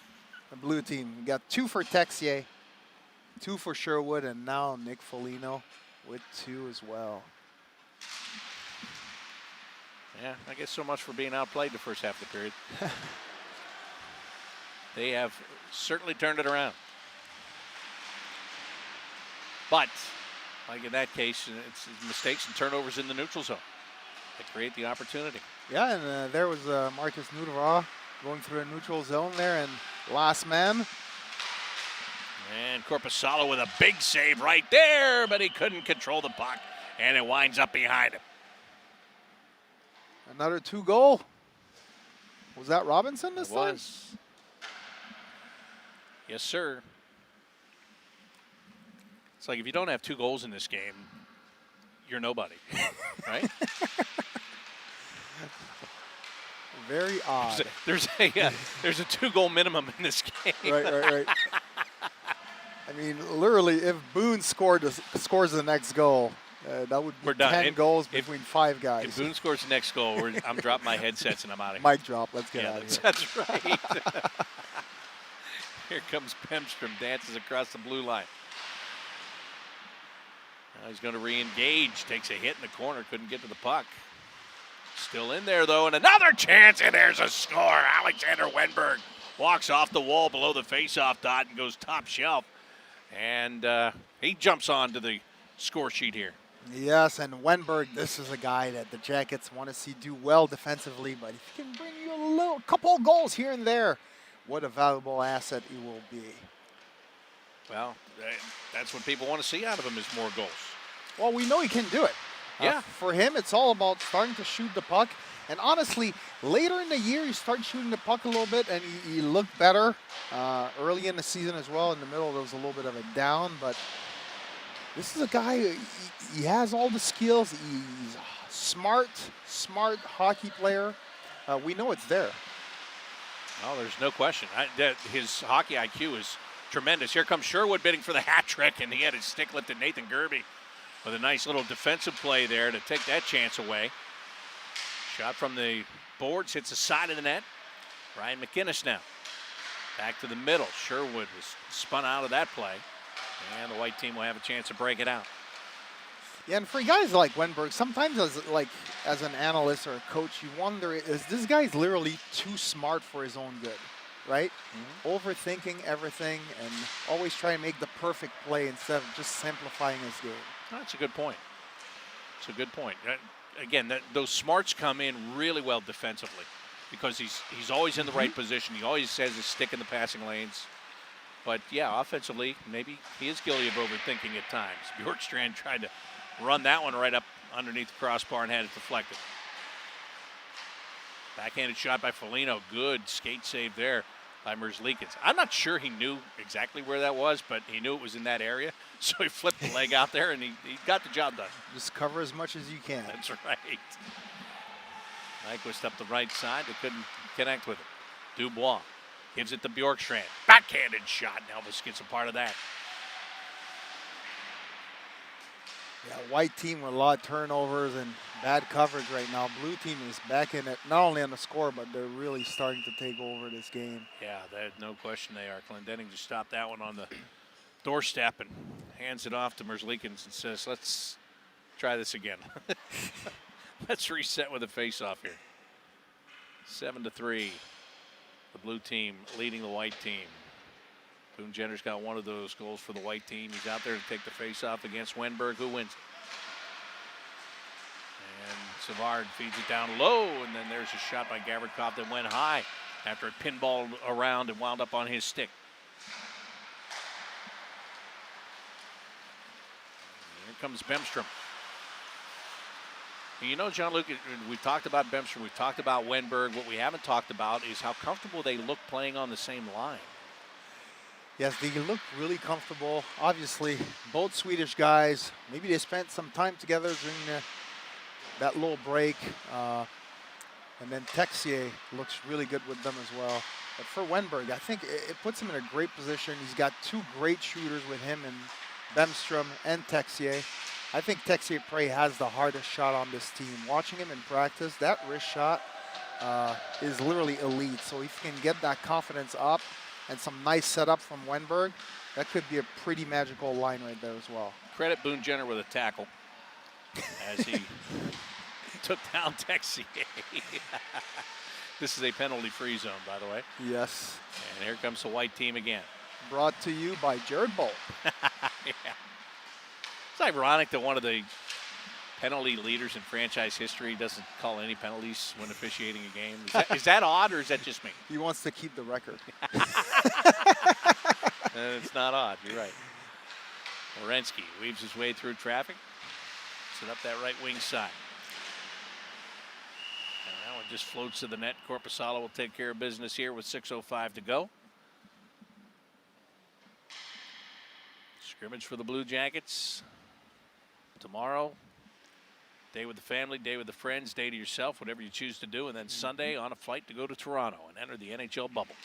The blue team. We got 2 for Texier, 2 for Sherwood, and now Nick Foligno with 2 as well. Yeah, I guess so much for being outplayed the first half of the period. They have certainly turned it around. But, like in that case, it's mistakes and turnovers in the neutral zone that create the opportunity. Yeah, and there was Marcus Nudavara going through a neutral zone there, and last man. And Korpisalo with a big save right there, but he couldn't control the puck, and it winds up behind him. Another 2-goal. Was that Robinson this time? It was. Yes, sir. It's like if you don't have 2 goals in this game, you're nobody, right? Very odd. There's a 2-goal minimum in this game. Right. I mean, literally, if Boone scores the next goal, that would be 10 goals between 5 guys. If Boone scores the next goal, I'm dropping my headsets and I'm out of here. Mic drop. Let's get out of here. That's right. Here comes Pemstrom, dances across the blue line. Now he's going to re-engage, takes a hit in the corner, couldn't get to the puck. Still in there, though, and another chance, and there's a score. Alexander Wenberg walks off the wall below the face-off dot and goes top shelf. And he jumps onto the score sheet here. Yes, and Wenberg, this is a guy that the Jackets want to see do well defensively, but if he can bring you a couple of goals here and there, what a valuable asset he will be. Well, that's what people want to see out of him is more goals. Well, we know he can do it. Yeah. For him, it's all about starting to shoot the puck. And honestly, later in the year, he started shooting the puck a little bit, and he looked better early in the season as well. In the middle, there was a little bit of a down, but this is a guy, he has all the skills. He's a smart hockey player. We know it's there. Oh, there's no question. His hockey IQ is tremendous. Here comes Sherwood bidding for the hat trick, and he had his stick lifted. Nathan Gerby with a nice little defensive play there to take that chance away. Shot from the boards, hits the side of the net. Ryan McInnes now. Back to the middle. Sherwood was spun out of that play. And the white team will have a chance to break it out. Yeah, and for guys like Wenberg, sometimes as an analyst or a coach, you wonder, is this guy's literally too smart for his own good, right? Overthinking everything and always trying to make the perfect play instead of just simplifying his game. That's a good point. It's a good point. Again, those smarts come in really well defensively because he's always in the right position. He always says his stick in the passing lanes. But, yeah, offensively, maybe he is guilty of overthinking at times. Bjorkstrand tried to run that one right up underneath the crossbar and had it deflected. Backhanded shot by Foligno. Good skate save there by Merzlikins. I'm not sure he knew exactly where that was, but he knew it was in that area. So he flipped the leg out there, and he got the job done. Just cover as much as you can. That's right. Nyquist up the right side. They couldn't connect with it. Dubois gives it to Bjorkstrand. Backhanded shot. And Elvis gets a part of that. Yeah, white team with a lot of turnovers and bad coverage right now. Blue team is back in it, not only on the score, but they're really starting to take over this game. Yeah, no question they are. Clendenning just stopped that one on the doorstep and hands it off to Merzlikins and says, let's try this again. Let's reset with a face-off here. 7-3. The blue team leading the white team. Boone Jenner's got one of those goals for the white team. He's out there to take the face-off against Wenberg, who wins. And Savard feeds it down low, and then there's a shot by Gavrikov that went high after it pinballed around and wound up on his stick. Here comes Bemstrom. And you know, Jean-Luc, we've talked about Bemstrom, we've talked about Wenberg. What we haven't talked about is how comfortable they look playing on the same line. Yes, they look really comfortable. Obviously, both Swedish guys, maybe they spent some time together during that little break. And then Texier looks really good with them as well. But for Wenberg, I think it puts him in a great position. He's got two great shooters with him and Bemstrom and Texier. I think Texier Prey has the hardest shot on this team. Watching him in practice, that wrist shot is literally elite. So if he can get that confidence up and some nice setup from Wenberg, that could be a pretty magical line right there as well. Credit Boone Jenner with a tackle as he took down Texier. This is a penalty-free zone, by the way. Yes. And here comes the white team again. Brought to you by Jared Bolt. Yeah. It's ironic that one of the penalty leaders in franchise history doesn't call any penalties when officiating a game. Is that odd, or is that just me? He wants to keep the record. It's not odd. You're right. Werenski weaves his way through traffic. Set up that right wing side. And that one just floats to the net. Korpisalo will take care of business here with 6:05 to go. Scrimmage for the Blue Jackets. Tomorrow, day with the family, day with the friends, day to yourself, whatever you choose to do. And then Sunday on a flight to go to Toronto and enter the NHL bubble.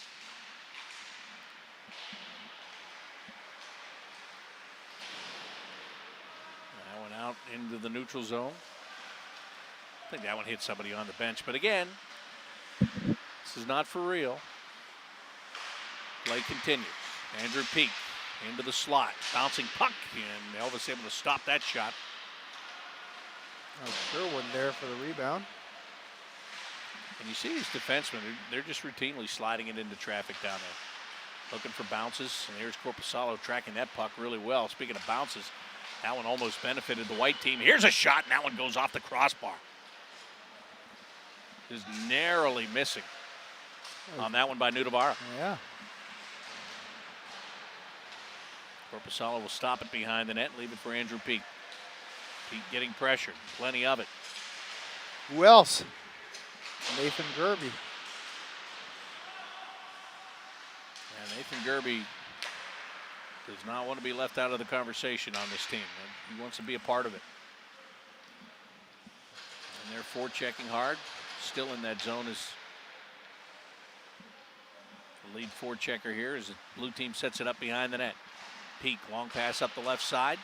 That one out into the neutral zone. I think that one hit somebody on the bench. But again, this is not for real. Play continues. Andrew Peak into the slot. Bouncing puck. And Elvis able to stop that shot. Sure wasn't there for the rebound. And you see these defensemen, they're just routinely sliding it into traffic down there. Looking for bounces. And here's Korpisalo tracking that puck really well. Speaking of bounces, that one almost benefited the white team. Here's a shot, and that one goes off the crossbar. Just narrowly missing on that one by Nudabara. Yeah. Korpisalo will stop it behind the net, leave it for Andrew Peak. Peak getting pressure, plenty of it. Who else? Nathan Gerby. And Nathan Gerby does not want to be left out of the conversation on this team. He wants to be a part of it. And they're forechecking hard. Still in that zone is the lead forechecker here as the blue team sets it up behind the net. Peak, long pass up the left side.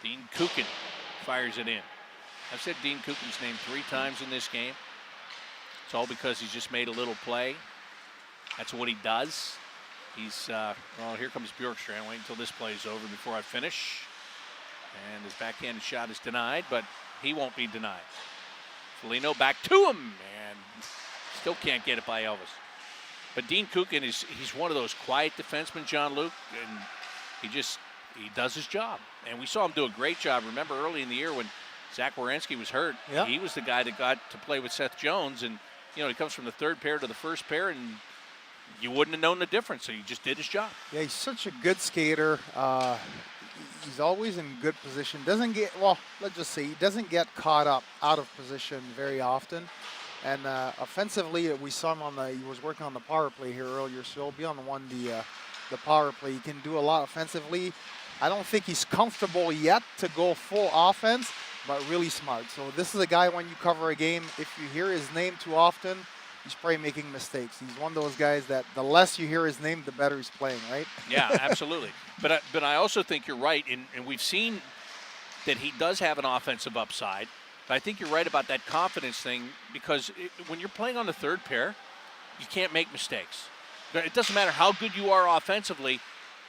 Dean Kukin fires it in. I've said Dean Kukin's name 3 times in this game. It's all because he's just made a little play. That's what he does. He's, well, here comes Bjorkstrand. Wait until this play is over before I finish. And his backhanded shot is denied, but he won't be denied. Foligno back to him, and still can't get it by Elvis. But Dean Kukin he's one of those quiet defensemen, John Luke, and he does his job. And we saw him do a great job. Remember early in the year when Zach Werenski was hurt, he was the guy that got to play with Seth Jones, and he comes from the third pair to the first pair, and you wouldn't have known the difference, so he just did his job. Yeah, he's such a good skater. He's always in good position. Let's just say he doesn't get caught up out of position very often. And offensively, we saw him he was working on the power play here earlier, so he'll be on the power play. He can do a lot offensively. I don't think he's comfortable yet to go full offense, but really smart. So this is a guy, when you cover a game, if you hear his name too often, he's probably making mistakes. He's one of those guys that the less you hear his name, the better he's playing, right? Yeah, absolutely. But I also think you're right, and we've seen that he does have an offensive upside. But I think you're right about that confidence thing, because when you're playing on the third pair, you can't make mistakes. It doesn't matter how good you are offensively.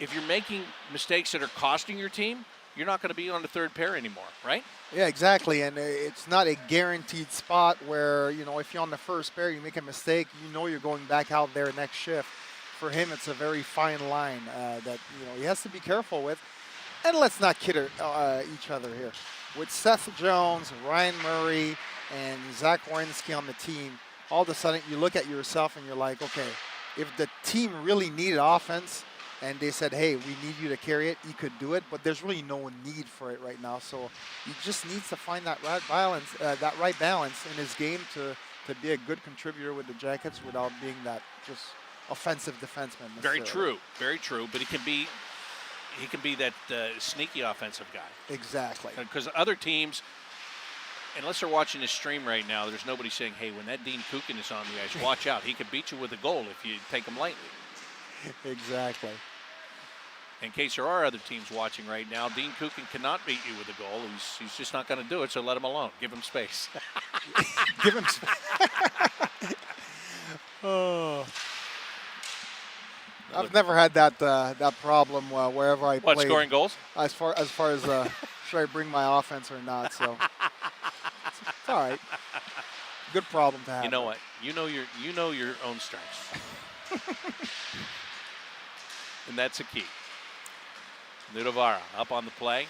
If you're making mistakes that are costing your team, you're not going to be on the third pair anymore, right? Yeah, exactly. And it's not a guaranteed spot where, if you're on the first pair, you make a mistake, you're going back out there next shift. For him, it's a very fine line that, he has to be careful with. And let's not kid each other here. With Seth Jones, Ryan Murray, and Zach Werenski on the team, all of a sudden you look at yourself and you're like, okay, if the team really needed offense and they said, hey, we need you to carry it, you could do it, but there's really no need for it right now. So he just needs to find that right balance in his game to be a good contributor with the Jackets without being that just offensive defenseman. Very true, but he can be that sneaky offensive guy. Exactly. Because other teams, unless they're watching this stream right now, there's nobody saying, hey, when that Dean Kukin is on the ice, watch out. He could beat you with a goal if you take him lightly. Exactly. In case there are other teams watching right now, Dean Kukin cannot beat you with a goal. He's just not going to do it, so let him alone. Give him space. Give him space. Oh. I've never had that problem wherever I play. What, scoring goals? As far as should I bring my offense or not? So it's all right. Good problem to have. You know what? You know your own strengths, and that's a key. Ludovara up on the play,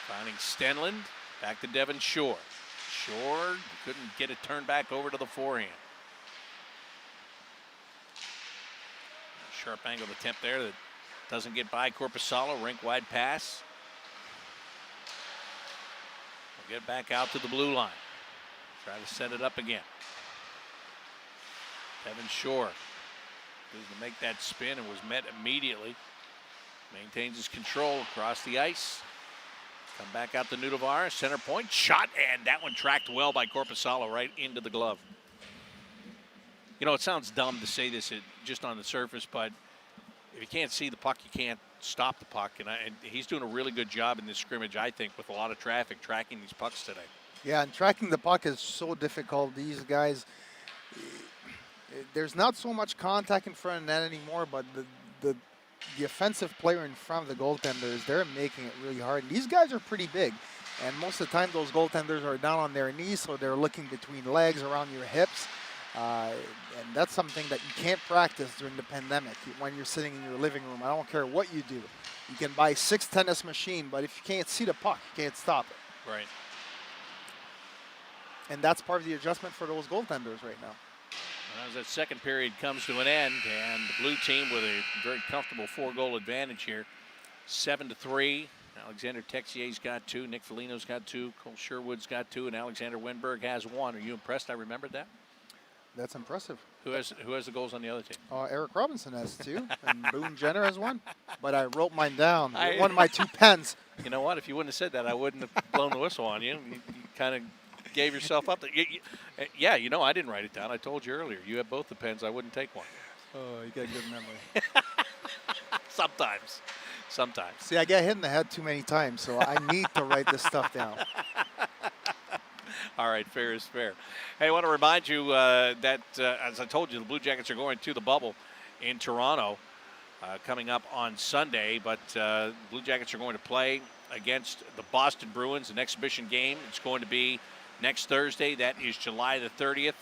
finding Stenlund, back to Devin Shore. Shore couldn't get it turned back over to the forehand. Sharp angle attempt there that doesn't get by Korpisalo. Rink wide pass. We'll get back out to the blue line. Try to set it up again. Devin Shore goes to make that spin and was met immediately. Maintains his control across the ice. Come back out to Nudavara, center point, shot, and that one tracked well by Korpisalo right into the glove. It sounds dumb to say this just on the surface, but if you can't see the puck, you can't stop the puck. And he's doing a really good job in this scrimmage, I think, with a lot of traffic tracking these pucks today. Yeah, and tracking the puck is so difficult. These guys, there's not so much contact in front of net anymore, but the offensive player in front of the goaltenders, they're making it really hard. And these guys are pretty big, and most of the time those goaltenders are down on their knees, so they're looking between legs, around your hips. And that's something that you can't practice during the pandemic when you're sitting in your living room. I don't care what you do. You can buy 6 tennis machine, but if you can't see the puck, you can't stop it. Right. And that's part of the adjustment for those goaltenders right now. As that second period comes to an end, and the blue team with a very comfortable 4-goal advantage here, 7-3. Alexander Texier's got 2, Nick Foligno's got 2, Cole Sherwood's got 2, and Alexander Wenberg has 1. Are you impressed? I remembered that. That's impressive. Who has the goals on the other team? Eric Robinson has 2, and Boone Jenner has 1. But I wrote mine down. One of my 2 pens. You know what? If you wouldn't have said that, I wouldn't have blown the whistle on you. You kind of gave yourself up. Yeah, I didn't write it down. I told you earlier. You have both the pens. I wouldn't take one. Oh, you got a good memory. Sometimes. See, I get hit in the head too many times, so I need to write this stuff down. All right, fair is fair. Hey, I want to remind you that, as I told you, the Blue Jackets are going to the bubble in Toronto coming up on Sunday. But Blue Jackets are going to play against the Boston Bruins, an exhibition game. It's going to be next Thursday. That is July the 30th.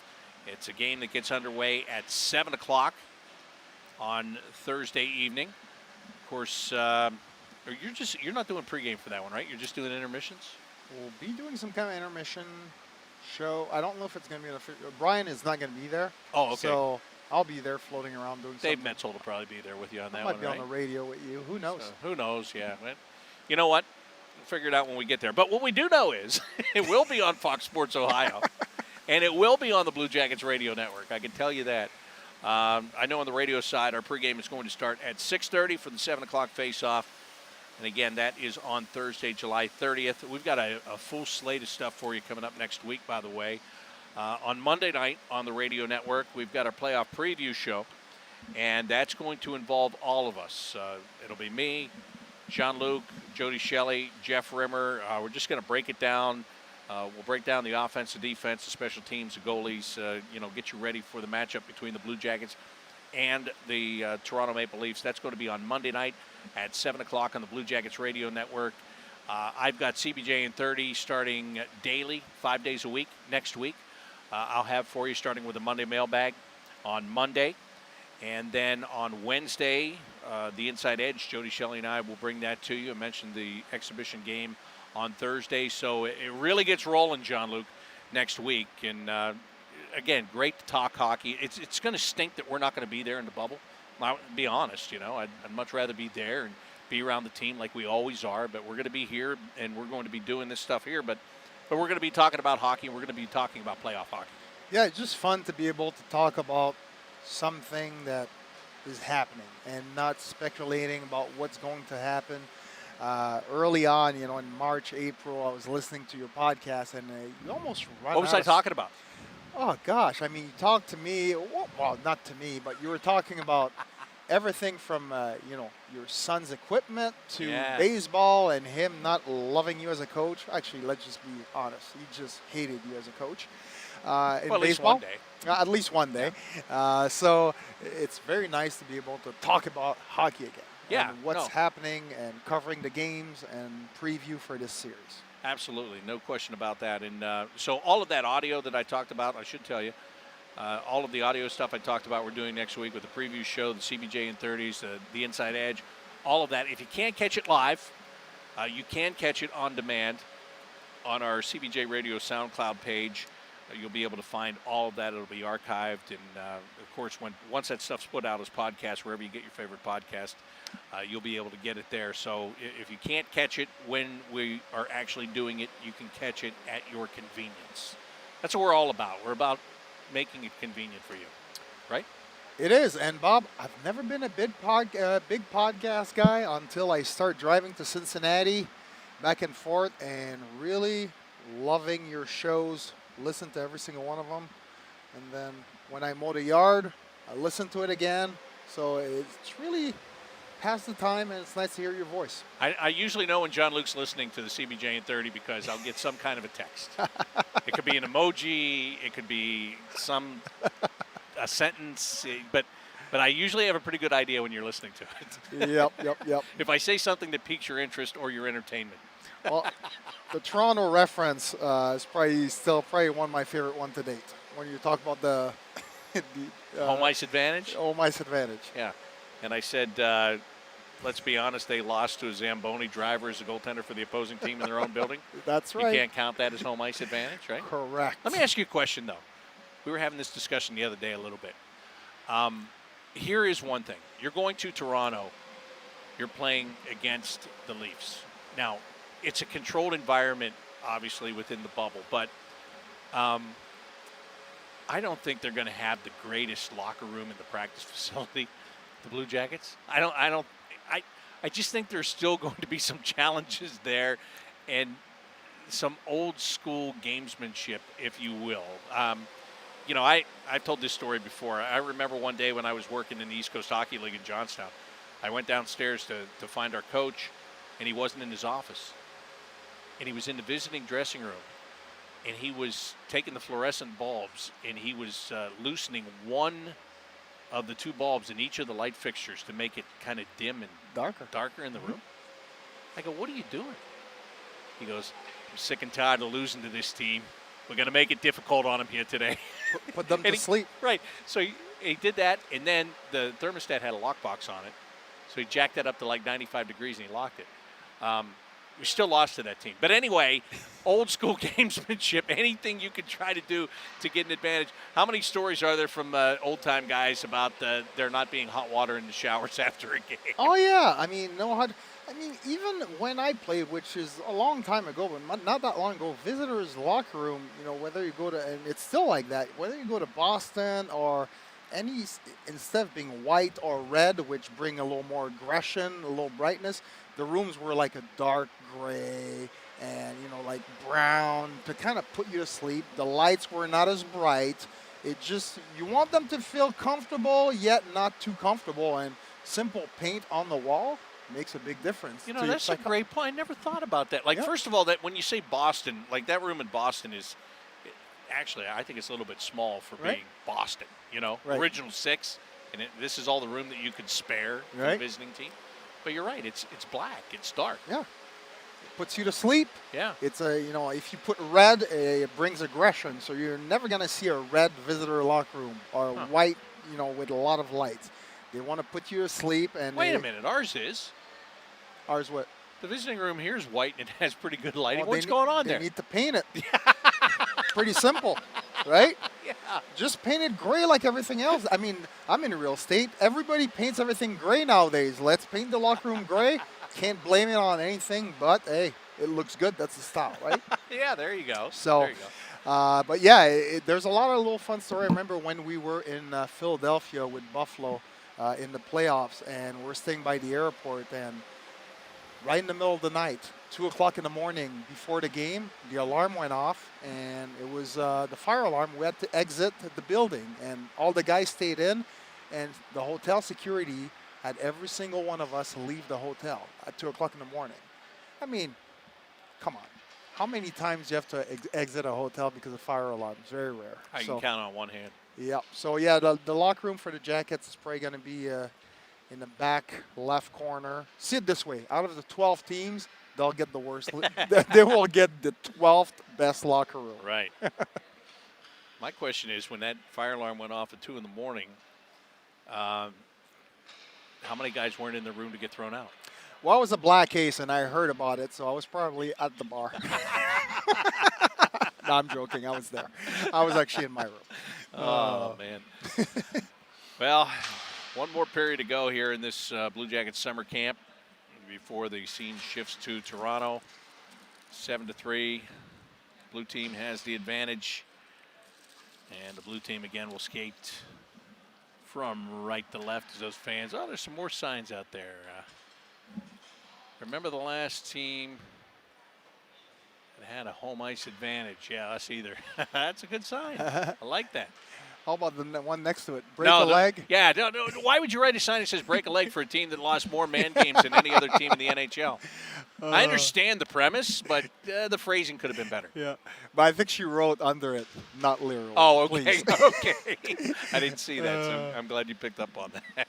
It's a game that gets underway at 7 o'clock on Thursday evening. Of course, you're not doing pregame for that one, right? You're just doing intermissions? We'll be doing some kind of intermission show. I don't know if it's going to be Brian is not going to be there. Oh, okay. So I'll be there floating around doing something. Dave Metzel will probably be there with you on that I one, might be right? on the radio with you. Who knows? So, who knows, yeah. But you know what? We'll figure it out when we get there. But what we do know is it will be on Fox Sports Ohio, and it will be on the Blue Jackets radio network. I can tell you that. I know on the radio side, our pregame is going to start at 6:30 for the 7 o'clock face-off. And again, that is on Thursday, July 30th. We've got a full slate of stuff for you coming up next week, by the way. On Monday night on the radio network, we've got our playoff preview show, and that's going to involve all of us. It'll be me, Jean-Luc, Jody Shelley, Jeff Rimmer. We're just going to break it down. We'll break down the offense, the defense, the special teams, the goalies, get you ready for the matchup between the Blue Jackets and the Toronto Maple Leafs. That's going to be on Monday night at 7 o'clock on the Blue Jackets radio network. I've got CBJ in 30 starting daily, 5 days a week next week. I'll have for you starting with a Monday mailbag on Monday. And then on Wednesday, the Inside Edge, Jody Shelley and I will bring that to you. I mentioned the exhibition game on Thursday. So it really gets rolling, Jean-Luc, next week. And again, great to talk hockey. It's going to stink that we're not going to be there in the bubble. I'll be honest, I'd much rather be there and be around the team like we always are. But we're going to be here, and we're going to be doing this stuff here. But we're going to be talking about hockey, and we're going to be talking about playoff hockey. Yeah, it's just fun to be able to talk about something that is happening and not speculating about what's going to happen. Early on, in March, April, I was listening to your podcast, and you almost run What was I talking about? Oh, gosh. I mean, you talked to me. Well, not to me, but you were talking about everything from, your son's equipment to baseball and him not loving you as a coach. Actually, let's just be honest. He just hated you as a coach. In at baseball. least one day. At least one day. Yeah. So it's very nice to be able to talk about hockey again. Yeah. And what's happening and covering the games and preview for this series. Absolutely. No question about that. And so all of that audio that I talked about, I should tell you, all of the audio stuff I talked about we're doing next week with the preview show, the CBJ in 30s, the Inside Edge, all of that. If you can't catch it live, you can catch it on demand on our CBJ Radio SoundCloud page. You'll be able to find all of that. It'll be archived. And, of course, once that stuff's put out as podcasts, wherever you get your favorite podcast, you'll be able to get it there. So if you can't catch it when we are actually doing it, you can catch it at your convenience. That's what we're all about. We're about making it convenient for you, right? It is. And, Bob, I've never been a big podcast guy until I start driving to Cincinnati back and forth and really loving your shows. Listen to every single one of them. And then when I mow the yard, I listen to it again. So it's really past the time, and it's nice to hear your voice. I usually know when Jean-Luc's listening to the CBJ in 30 because I'll get some kind of a text. It could be an emoji. It could be a sentence. But I usually have a pretty good idea when you're listening to it. Yep. If I say something that piques your interest or your entertainment. Well, the Toronto reference is probably one of my favorite one to date. When you talk about the home ice advantage? Home ice advantage. Yeah. And I said, let's be honest, they lost to a Zamboni driver as a goaltender for the opposing team in their own building. That's right. You can't count that as home ice advantage, right? Correct. Let me ask you a question, though. We were having this discussion the other day a little bit. Here is one thing. You're going to Toronto. You're playing against the Leafs. Now, it's a controlled environment, obviously, within the bubble, but I don't think they're going to have the greatest locker room in the practice facility, the Blue Jackets. I just think there's still going to be some challenges there and some old school gamesmanship, if you will. I've told this story before. I remember one day when I was working in the East Coast Hockey League in Johnstown, I went downstairs to find our coach, and he wasn't in his office. And he was in the visiting dressing room. and he was taking the fluorescent bulbs, and he was loosening one of the 2 bulbs in each of the light fixtures to make it kind of dim and darker in the room. I go, what are you doing? He goes, I'm sick and tired of losing to this team. We're going to make it difficult on him here today. Put them to sleep. Right. So he did that, and then the thermostat had a lockbox on it. So he jacked that up to like 95 degrees, and he locked it. We still lost to that team. But anyway, old school gamesmanship, anything you could try to do to get an advantage. How many stories are there from old-time guys about there not being hot water in the showers after a game? Oh, yeah. I mean, even when I played, which is a long time ago, but not that long ago, visitors' locker room, whether you go to, and it's still like that, whether you go to Boston or instead of being white or red, which bring a little more aggression, a little brightness, the rooms were like a dark gray and, like brown to kind of put you to sleep. The lights were not as bright. You want them to feel comfortable, yet not too comfortable. And simple paint on the wall makes a big difference. That's a great point. I never thought about that. Like, First of all, that when you say Boston, like that room in Boston is actually, I think it's a little bit small for being Boston. Right. Original 6, and this is all the room that you could spare for the visiting team. But you're right. It's black. It's dark. Yeah. It puts you to sleep. Yeah. It's if you put red, it brings aggression. So you're never going to see a red visitor locker room or white, with a lot of lights. They want to put you to sleep. And wait a minute. Ours is. Ours what? The visiting room here is white and it has pretty good lighting. What's going on there? They need to paint it. Pretty simple, right? Yeah. Just paint it gray like everything else. I mean, I'm in real estate. Everybody paints everything gray nowadays. Let's paint the locker room gray. Can't blame it on anything, but hey, it looks good. That's the style, right? Yeah, there you go. So, there you go. but yeah, there's a lot of little fun story. I remember when we were in Philadelphia with Buffalo in the playoffs, and we're staying by the airport, and right in the middle of the night, 2 o'clock in the morning before the game, the alarm went off, and it was the fire alarm. We had to exit the building, and all the guys stayed in, and the hotel security had every single one of us leave the hotel at 2 o'clock in the morning. I mean, come on. How many times do you have to exit a hotel because of fire alarm? It's very rare. I can count on one hand. Yeah. So, yeah, the locker room for the Jackets is probably going to be in the back left corner. See it this way. Out of the 12 teams, they'll get the worst. They will get the 12th best locker room. Right. My question is, when that fire alarm went off at 2 in the morning, how many guys weren't in the room to get thrown out? Well, it was a black case, and I heard about it, so I was probably at the bar. No, I'm joking. I was there. I was actually in my room. Oh, man. Well, one more period to go here in this Blue Jackets summer camp before the scene shifts to Toronto. 7-3. Blue team has the advantage. And the blue team, again, will skate from right to left as those fans. Oh, there's some more signs out there. Remember the last team that had a home ice advantage? Yeah, us either. That's a good sign. I like that. How about the one next to it? Break a leg? Yeah. No, why would you write a sign that says break a leg for a team that lost more man games than any other team in the NHL? I understand the premise, but the phrasing could have been better. Yeah. But I think she wrote under it, not literal. Oh, okay. Please. Okay. I didn't see that, so I'm glad you picked up on that.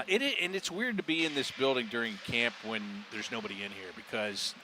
And it's weird to be in this building during camp when there's nobody in here because